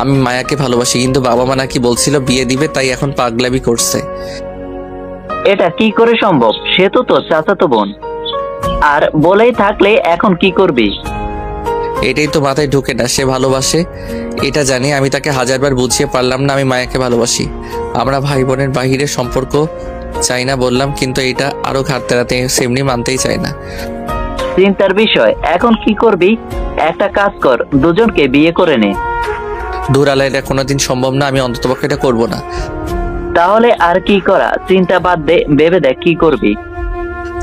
আমি মায়াকে ভালোবাসি, কিন্তু বাবা মা নাকি বলছিল বিয়ে দিবে, তাই এখন পাগলামি করছে। এটা কি করে সম্ভব? সে তো তোর চাচাতো বোন, আর বলেই থাকলে এখন কি করবি? এটাই তো মাথায় ঢুকে না। সে ভালোবাসে এটা জানি, আমি তাকে হাজারবার বুঝিয়ে পারলাম না আমি মায়াকে ভালোবাসি। আমরা ভাই বোনের বাহিরে সম্পর্ক চাই না বললাম, কিন্তু এটা আরো ঘাটতেরাতে সেমনি মানতেই চায় না। চিন্তার বিষয়। এখন কি করবি? একটা কাজ কর, দুজনকে বিয়ে করে নে। দূর আলা, এটা কোনোদিন সম্ভব না, আমি অন্ততপক্ষে এটা করবো না। তাহলে আর কি করা? চিন্তা বাদ দে, ভেবে দেখ কি করবি।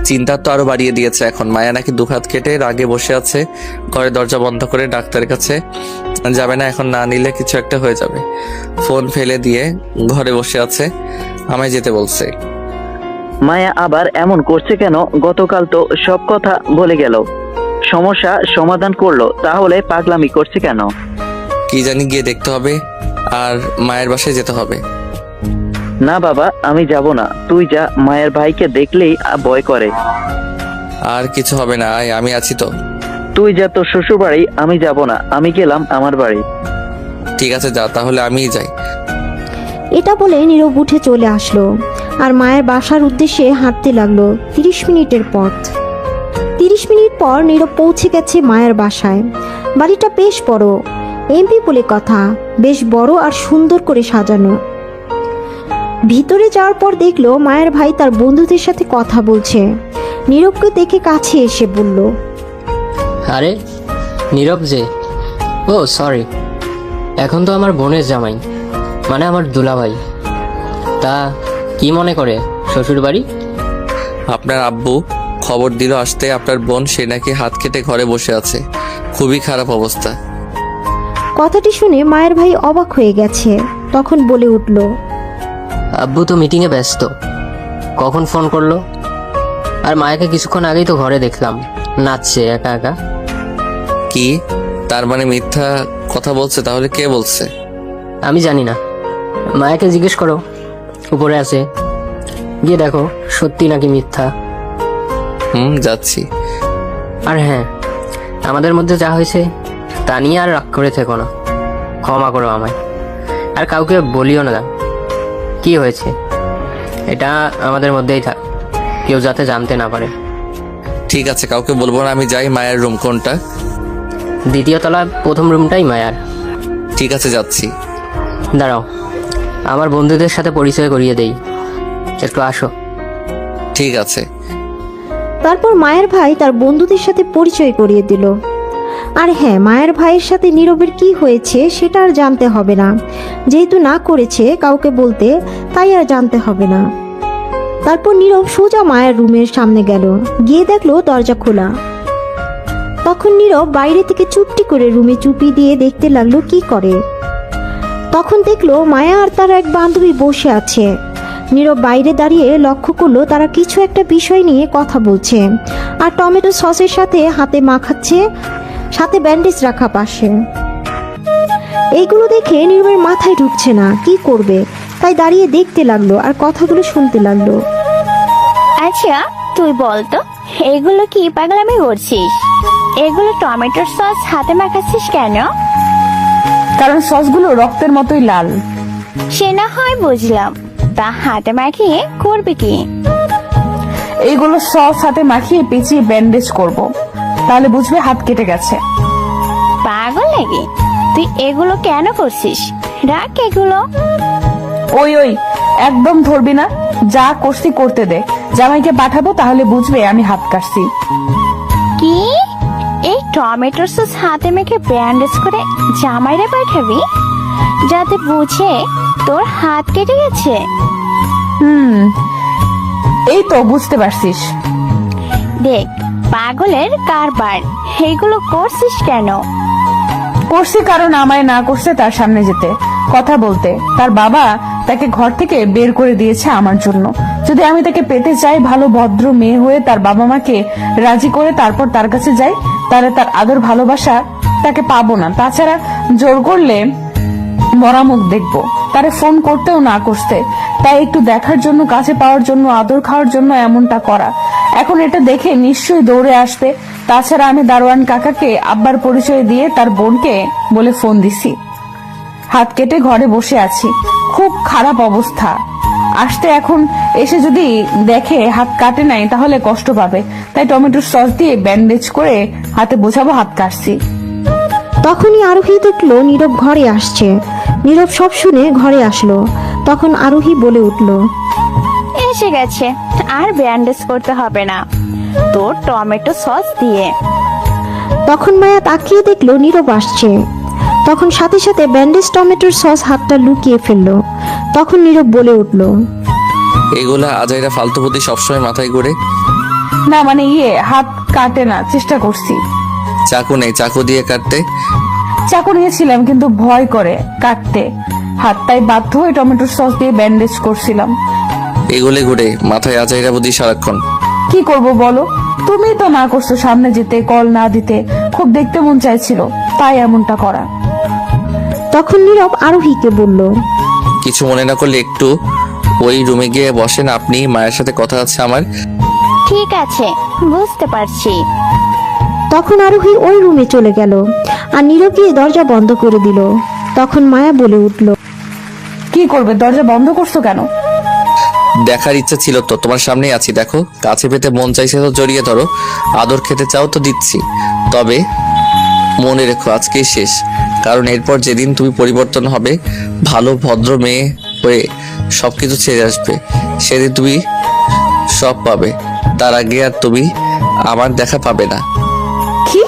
চিন্তা তো আরো বাড়িয়ে দিয়েছে এখন। মায়া নাকি দুহাত কেটে রাগে বসে আছে, ঘরে দরজা বন্ধ করে ডাক্তারের কাছে যাবে না, এখন না নিলে কিছু একটা হয়ে যাবে। ফোন ফেলে দিয়ে ঘরে বসে আছে, আমায় যেতে বলছে। মায়া আবার এমন করছে কেন? গতকাল তো সব কথা বলে গেল, সমস্যা সমাধান করলো, তাহলে পাগলামি করছে কেন? কি জানি, গিয়ে দেখতে হবে, আর মায়ের বাসায় যেতে হবে। না বাবা, আমি যাব না, তুই যা। মায়ের ভাইকে দেখলেই ভয় করে। আর কিছু হবে না, আয়, আমি আছি তো। তুই যা তোর শ্বশুর বাড়ি, আমি যাব না, আমি গেলাম আমার বাড়ি। ঠিক আছে যা, তাহলে আমিই যাই। এটা বলে নীরব উঠে চলে আসলো আর মায়ের বাসার উদ্দেশ্যে হাঁটতে লাগলো। 30 মিনিটের পথ। 30 মিনিট পর নীরব পৌঁছে গেছে মায়ের বাসায়। বাড়িটা বেশ বড়, এমপি বলে কথা, বেশ বড় আর সুন্দর করে সাজানো। ভিতরে যাওয়ার পর দেখলো মায়ের ভাই তার বন্ধুদের সাথে কথা বলছে। নীরবকে দেখে কাছে এসে বলল, আরে নীরব যে? ও সরি, এখন তো আমার বোনের জামাই, মানে আমার দুলাভাই। তা কি মনে করে শ্বশুর বাড়ি? আপনার আব্বু খবর দিল আসতে, আপনার বোন সে নাকি হাত কেটে ঘরে বসে আছে, খুবই খারাপ অবস্থা। কথাটি শুনে মায়ের ভাই অবাক হয়ে গেছে। তখন বলে উঠল, আব্বু তো মিটিংয়ে ব্যস্ত, কখন ফোন করলো? আর মায়াকে কিছুক্ষণ আগেই তো ঘরে দেখলাম নাচছে একা একা। কি তার মানে মিথ্যা কথা বলছে, তাহলে কে বলছে? আমি জানি না, মায়াকে জিজ্ঞেস করো, উপরে আছে, গিয়ে দেখো সত্যি নাকি মিথ্যা। যাচ্ছি। আর হ্যাঁ, আমাদের মধ্যে যা হয়েছে তা নিয়ে আর রাগ করে থেকো না, ক্ষমা করো আমায়। আর কাউকে বলিও না কি হয়েছে, এটা আমাদের মধ্যেই থাক, কেউ যাতে জানতে না পারে। ঠিক আছে, কাউকে বলবো না। আমি যাই। মায়ের রুম কোনটা? 2য় তলা, 1ম রুমটাই মায়ার। ঠিক আছে, যাচ্ছি। দাঁড়াও, আমার বন্ধুদের সাথে পরিচয় করিয়ে দেই, একটু আসো। ঠিক আছে। তারপর মায়ের ভাই তার বন্ধুদের সাথে পরিচয় করিয়ে দিল। আর হ্যাঁ, মায়ের ভাইয়ের সাথে নীরবের কি হয়েছে সেটা আর জানতে হবে না, যেহেতু না করেছে কাউকে বলতে, তাই আর জানতে হবে না। তারপর নীরব সোজা মায়ের রুমের সামনে গেল, গিয়ে দেখলো দরজা খোলা। তখন নীরব বাইরে থেকে চুপটি করে রুমে চুপি দিয়ে দেখতে লাগলো কি করে। তখন দেখলো মায়া আর তার এক বান্ধবী বসে আছে। নীরব বাইরে দাঁড়িয়ে লক্ষ্য করলো তারা কিছু একটা বিষয় নিয়ে কথা বলছে, আর টমেটো সসের সাথে হাতে মাখাচ্ছে, সাথে ব্যান্ডেজ রাখা পাশে। এইগুলো দেখে নীরবের মাথায় ঢুকছে না কি করবে, তাই দাঁড়িয়ে দেখতে লাগলো আর কথাগুলো শুনতে লাগলো। আচ্ছা তুই বলতো, এগুলো কি পাগলামি করছিস? এগুলো টমেটোর সস হাতে মাখাচ্ছিস কেন? কারণ সসগুলো রক্তের মতোই লাল। সে না হয় বুঝলাম, তা হাতে মাখিয়ে করবে কি? এইগুলো সস হাতে মাখিয়ে পেঁচিয়ে ব্যান্ডেজ করব, তাহলে বুঝবে হাত কেটে গেছে। পাগল নাকি তুই? এগুলো কেন করছিস? রাখ এগুলো। ওই একদম ধরবি না, যা করছি করতে দে। জামাইকে পাঠাবো, তাহলে বুঝবে আমি হাত কাটছি। কি? এই টমেটোর সস হাতে মেখে ব্যান্ডেজ করে জামাইরে পাঠাবি, যাতে বুঝে তোর হাত কেটে গেছে? এই তো বুঝতে পারছিস। দেখ পাগলের কারবার, এগুলো করছিস কেন? করছি কারণ আমায় না করছে তার সামনে যেতে, কথা বলতে। তার বাবা তাকে ঘর থেকে বের করে দিয়েছে আমার জন্য। যদি আমি তাকে পেতে চাই, ভালো ভদ্র মেয়ে হয়ে তার বাবা মাকে রাজি করে তারপর তার কাছে যাই, তাহলে তার আদর ভালোবাসা তাকে পাবো না। তাছাড়া জোর করলে মরা মুখ দেখবো। তারে ফোন করতেও না করতে, তাই একটু দেখার জন্য, কাছে পাওয়ার জন্য, আদর খাওয়ার জন্য এমনটা করা। এখন এটা দেখে নিশ্চয়ই দৌড়ে আসবে। তাছাড়া আমি দারোয়ান কাকাকে আব্বার পরিচয় দিয়ে তার বোনকে বলে ফোন দিছি। হাত কেটে ঘরে বসে আছি, খুব খারাপ অবস্থা। আসতে এখন এসে যদি দেখে হাত কাটে নাই, তাহলে কষ্ট পাবে। তাই টমেটোর সস দিয়ে ব্যান্ডেজ করে হাতে বোঝাবো হাত কাটছি। তখনই আরোহী দেখলো নীরব ঘরে আসছে। নীরব সব শুনে ঘরে আসলো। তখন আরোহী বলে উঠলো, এসে গেছে, আর ব্যান্ডেজ করতে হবে না তোর টমেটো সস দিয়ে। তখন মায়া তাকিয়ে দেখলো নীরব আসছে। তখন সাথে সাথে ব্যান্ডেজ টমেটোর সস হাতটা লুকিয়ে ফেললো। তখন নীরব বলে উঠলো, এগুলা আজাইরা ফালতু বুদ্ধি সবসময় মাথায় ঘুরে। না মানে হাত কাটে না, চেষ্টা করছি। চাকু নেই, চাকু দিয়ে কাটতে। চাকু নিয়েছিলাম কিন্তু ভয় করে কাটতে হাত, তাই বাধ্য হয়ে টমেটোর সস দিয়ে ব্যান্ডেজ করছিলাম। এগুলি ঘুরে মাথায় আজাইরা বুদ্ধি সারাক্ষণ। কি করব বলো, তুমি তো না করছো সামনে যেতে, কল না দিতে। খুব দেখতে মন চাইছিল, তাই এমনটা করা। তখন নীরব আরোহীকে বলল, কিছু মনে না করলে একটু ওই রুমে গিয়ে বসেন, আপনি মায়ের সাথে কথা আছে আমার। ঠিক আছে, বুঝতে পারছি। তখন আরোহী ওই রুমে চলে গেল আর নীরব গিয়ে দরজা বন্ধ করে দিল। তখন মায়া বলে উঠল, কি করবে, দরজা বন্ধ করছো কেন? দেখার ইচ্ছা ছিল তো, তোমার সামনেই আছি, দেখো। কাছে পেতে মন চাইছে তো জড়িয়ে ধরো, আদর খেতে চাও তো দিচ্ছি। তবে মনে রেখো আজকেই শেষ, কারণ এরপর যেদিন তুমি পরিবর্তন হবে, ভালো ভদ্র মেয়ে হয়ে সবকিছু ছেড়ে আসবে, সেদিন তুমি সব পাবে। তার আগে আর তুমি আমার দেখা পাবে না। কি?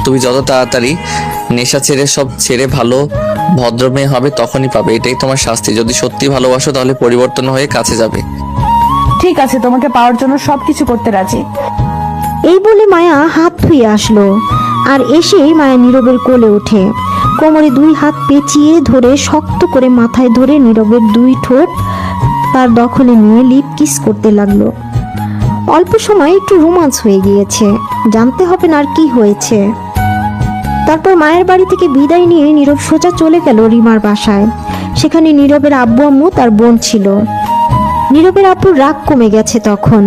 তুমি যত তাড়াতাড়ি নেশা ছেড়ে সব ছেড়ে ভালো ভদ্র মেয়ে হবে তখনই পাবে। এটাই তোমার শাস্তি। যদি সত্যি ভালোবাসো তাহলে পরিবর্তন হয়ে কাছে যাবে। ঠিক আছে, তোমাকে পাওয়ার জন্য সবকিছু করতে রাজি। এই বলে মায়া হাত ধুয়ে আসলো আর এসেই মায়া নীরবের কোলে ওঠে। কোমরে 2 হাত পেঁচিয়ে ধরে শক্ত করে মাথায় ধরে নীরবের 2 ঠোঁট তার দখলে নিয়ে লিপ কিস করতে লাগলো। অল্প সময় একটু রোমান্স হয়ে গিয়েছে, জানতে হবে না আর কি হয়েছে। তারপর মায়ের বাড়ি থেকে বিদায় নিয়ে নীরব সোজা চলে গেল রিমার বাসায়। সেখানে নীরবের আব্বু আম্মু তার বোন ছিল। নীরবের আব্বুর রাগ কমে গেছে তখন।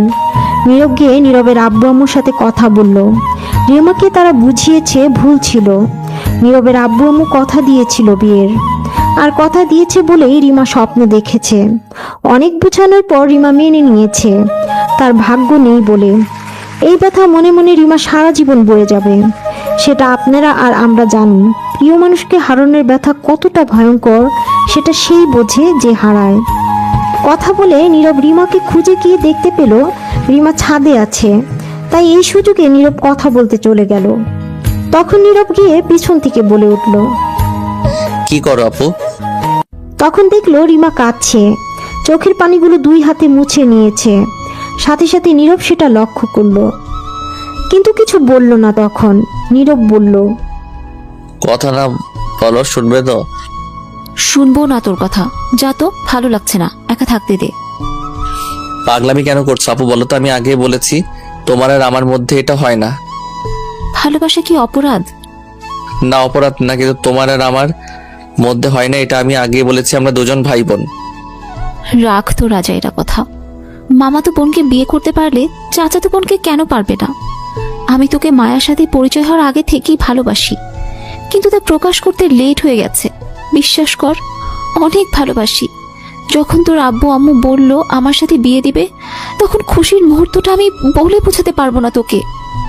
নীরব গিয়ে নীরবের আব্বু আম্মুর সাথে কথা বলল। রিমাকে তারা বুঝিয়েছে ভুল ছিল। নীরবের আব্বু আম্মু কথা দিয়েছিল বিয়ের, আর কথা দিয়েছে বলেই রিমা স্বপ্ন দেখেছে। অনেক বোঝানোর পর রিমা মেনে নিয়েছে, তার ভাগ্য নেই বলে। এই ব্যথা মনে মনে রিমা সারা জীবন বয়ে যাবে, সেটা আপনারা আর আমরা জানি। প্রিয় মানুষকে হারানোর ব্যথা কতটা ভয়ঙ্কর সেটা সেই বোঝে যে হারায়। কথা বলে নীরব রিমাকে খুঁজে গিয়ে দেখতে পেল রিমা ছাদে আছে, তাই এই সুযোগে নীরব কথা বলতে চলে গেল। তখন নীরব গিয়ে পিছন থেকে বলে উঠল। কি করো আপু? তখন দেখলো রিমা কাঁদছে, চোখের পানিগুলো দুই হাতে মুছে নিয়েছে। সাথে সাথে নীরব সেটা লক্ষ্য করলো, কিন্তু কিছু বলল না। তখন নীরব বলল, কথা না বলো, শুনবে তো? শুনবো না তোর কথা, যা তো, ভালো লাগছে না, একা থাকতে দে। পাগলামি কেন করছো আপু বলো তো? আমি আগে বলেছি তোমার আর আমার মধ্যে এটা হয় না। ভালোবাসা কি অপরাধ? না, অপরাধ না, কিন্তু তোমার আর আমার মধ্যে হয় না, এটা আমি আগে বলেছি। আমরা দুজন ভাই বোন। রাখ তো রাজা এটা কথা। মামা তো বোনকে বিয়ে করতে পারলে চাচাতো বোনকে কেন পারবে না? আমি তোকে মায়ার সাথে পরিচয় হওয়ার আগে থেকেই ভালোবাসি, কিন্তু তা প্রকাশ করতে লেট হয়ে গেছে। বিশ্বাস কর, অনেক ভালোবাসি। যখন তোর আব্বু আম্মু বলল আমার সাথে বিয়ে দিবে, তখন খুশির মুহূর্তটা আমি বলে বোঝাতে পারবো না তোকে।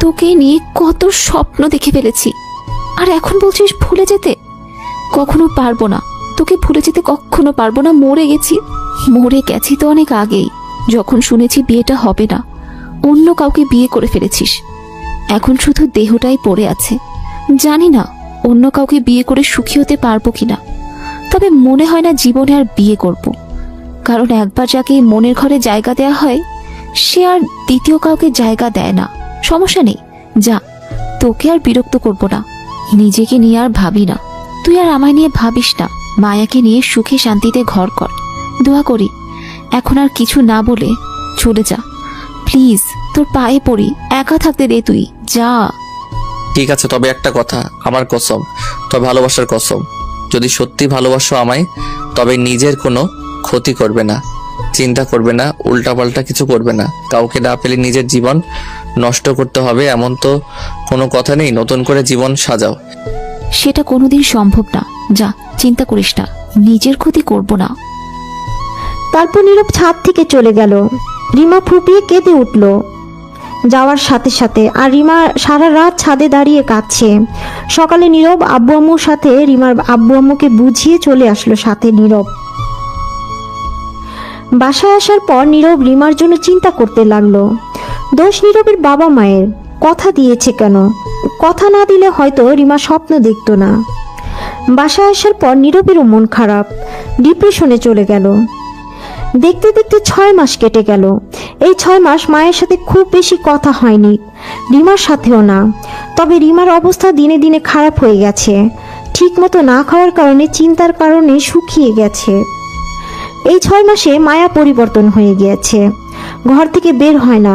তোকে নিয়ে কত স্বপ্ন দেখে ফেলেছি, আর এখন বলছিস ভুলে যেতে? কখনো পারবো না, তোকে ভুলে যেতে কখনো পারবো না। মরে গেছি তো অনেক আগেই, যখন শুনেছি বিয়েটা হবে না। অন্য কাউকে বিয়ে করে ফেলেছিস, এখন শুধু দেহটাই পড়ে আছে। জানি না অন্য কাউকে বিয়ে করে সুখী হতে পারবো কিনা, তবে মনে হয় না জীবনে আর বিয়ে করব। কারণ একবার যাকে মনের ঘরে জায়গা দেয়া হয়, সে আর দ্বিতীয় কাউকে জায়গা দেয় না। সমস্যা নেই, যা, তোকে আর বিরক্ত করব না। নিজেকে নিয়ে আর ভাবি না, তুই আর আমায় নিয়ে ভাবিস না। মায়াকে নিয়ে সুখে শান্তিতে ঘর কর, দোয়া করি। এখন আর কিছু না বলে চলে যা প্লিজ, তোর পায়ে পড়ি, একা থাকতে দে, তুই যা। ঠিক আছে, তবে একটা কথা, আমার কসম, তবে ভালোবাসার কসম, যদি সত্যি ভালোবাসো আমায়, তবে নিজের কোনো ক্ষতি করবে না, চিন্তা করবে না, উল্টাপাল্টা কিছু করবে না। কাউকে না পেলে নিজের জীবন নষ্ট করতে হবে এমন তো কোনো কথা নেই। নতুন করে জীবন সাজাও। সেটা কোনোদিন সম্ভব না, যা, চিন্তা করিস না, নিজের ক্ষতি করব না। তারপর নীরব ছাদ থেকে চলে গেল। রিমা ফুপিয়ে কেঁদে উঠল যাওয়ার সাথে সাথে, আর রিমা সারা রাত ছাদে দাঁড়িয়ে কাঁদছে। সকালে নীরব আব্বু আম্মুর সাথে রিমার আব্বু আম্মুকে বুঝিয়ে চলে আসলো সাথে নীরব। বাসায় আসার পর নীরব রিমার জন্য চিন্তা করতে লাগলো। দোষ নীরবের বাবা মায়ের। কথা দিয়েছে কেন? কথা না দিলে হয়তো রিমা স্বপ্ন দেখতো না। বাসায় আসার পর নীরবেরও মন খারাপ, ডিপ্রেশনে চলে গেল। দেখতে দেখতে 6 মাস কেটে গেল। এই 6 মাস মায়ের সাথে খুব বেশি কথা হয়নি, রিমার সাথেও না। তবে রিমার অবস্থা দিনে দিনে খারাপ হয়ে গেছে। ঠিক মতো না খাওয়ার কারণে, চিন্তার কারণে শুকিয়ে গেছে। এই 6 মাসে মায়া পরিবর্তন হয়ে গিয়েছে। ঘর থেকে বের হয় না,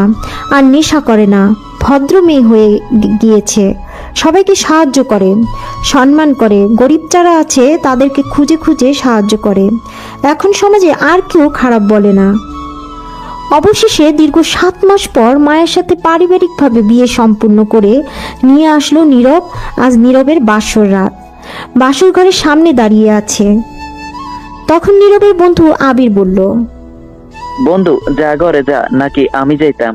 আর নেশা করে না, ভদ্র মেয়ে হয়ে গিয়েছে। সবাইকে সাহায্য করে, সম্মান করে, গরিব যারা আছে তাদেরকে খুঁজে খুঁজে সাহায্য করে। এখন সমাজে আর কেউ খারাপ বলে না। অবশেষে দীর্ঘ 7 মাস পর মায়ের সাথে পারিবারিকভাবে বিয়ে সম্পূর্ণ করে নিয়ে আসলো নীরব। আজ নীরবের বাসর রাত। বাসর ঘরের সামনে দাঁড়িয়ে আছে। তখন নীরবের বন্ধু আবির বলল, বন্ধু, যা ঘরে যা, নাকি আমি যাইতাম?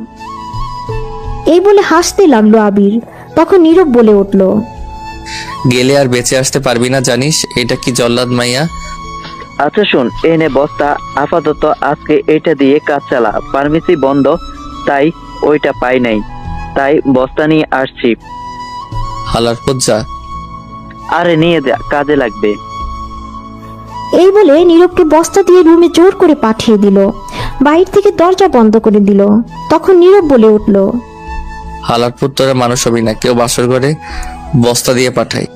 এই বলে হাসতে লাগলো আবির। তখন নীরব বলে উঠল, গেলে আর বেঁচে আসতে পারবি না জানিস। এটা কি জল্লাদ মাইয়া? আচ্ছা শোন, এনে বস্তা, আপাতত আজকে এটা দিয়ে কাজ চালা। ফার্মেসি বন্ধ, তাই ওইটা পাই নাই, তাই বস্তা নিয়ে আসছি। হালার পূজা। আরে নিয়ে যা, কাজে লাগবে। এই বলে নীরবকে বস্তা দিয়ে রুমে জোর করে পাঠিয়ে দিল। বাইরে থেকে দরজা বন্ধ করে দিল। তখন নীরব বলে উঠল, হালারপুর তোরা মানুষ হবি না, কেউ বাসর ঘরে বস্তা দিয়ে পাঠায়।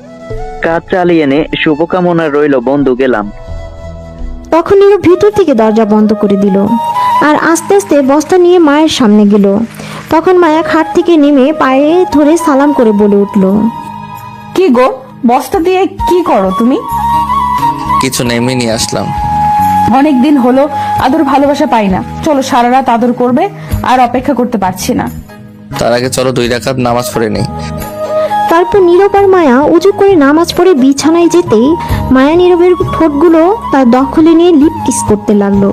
কাজ চালিয়ে নে, শুভকামনা রইল বন্ধু, গেলাম। তখন নীরব ভিতর থেকে দরজা বন্ধ করে দিল, আর আস্তে আস্তে বস্তা নিয়ে মায়ের সামনে গেল। তখন মায়া খাট থেকে নেমে পায়ে ধরে সালাম করে বলে উঠল, কি গো, বস্তা দিয়ে কি করো তুমি? কিছু না, এমনি নিয়ে আসলাম। অনেক দিন হলো আদর ভালোবাসা পাই না, চলো সারা রাত আদর করবে, আর অপেক্ষা করতে পারছি না। তার আগে চলো 2 রাকাত নামাজ পড়ে নেই। তারপর নীরব আর মায়া উজু করে নামাজ পড়ে বিছানায় যেতেই মায়া নীরবের ঠোঁটগুলো তার দখলে নিয়ে লিপ কিস করতে লাগলো।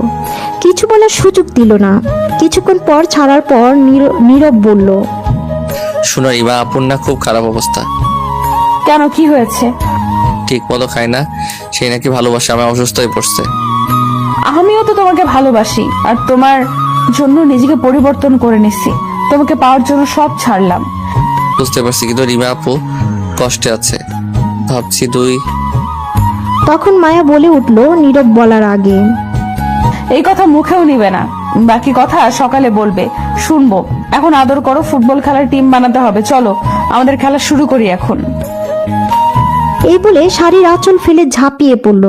কিছু বলার সুযোগ দিল না। কিছুক্ষণ পর ছাড়ার পর নীরব বলল, শুনো রিমা, আপুর না খুব খারাপ অবস্থা। কেন, কি হয়েছে? ঠিক মতো খায় না, সেই নাকি ভালোবাসে আমায়, অসুস্থ হয়ে পড়ছে। আমিও তো তোমাকে ভালোবাসি, আর তোমার জন্য নিজেকে পরিবর্তন করে নিছি। তোমাকে পাওয়ার জন্য সব ছাড়লাম। বুঝতে পারছি, কিন্তু রিমা আপু কষ্টে আছে, ভাবছি 2। তখন মায়া বলে উঠল নীরব বলার আগে, এই কথা মুখেও নিবে না, বাকি কথা সকালে বলবে, শুনবো। এখন আদর করো, ফুটবল খেলার টিম বানাতে হবে, চলো আমাদের খেলা শুরু করি এখন। এই বলে শাড়ির আঁচল ফেলে ঝাঁপিয়ে পড়ল।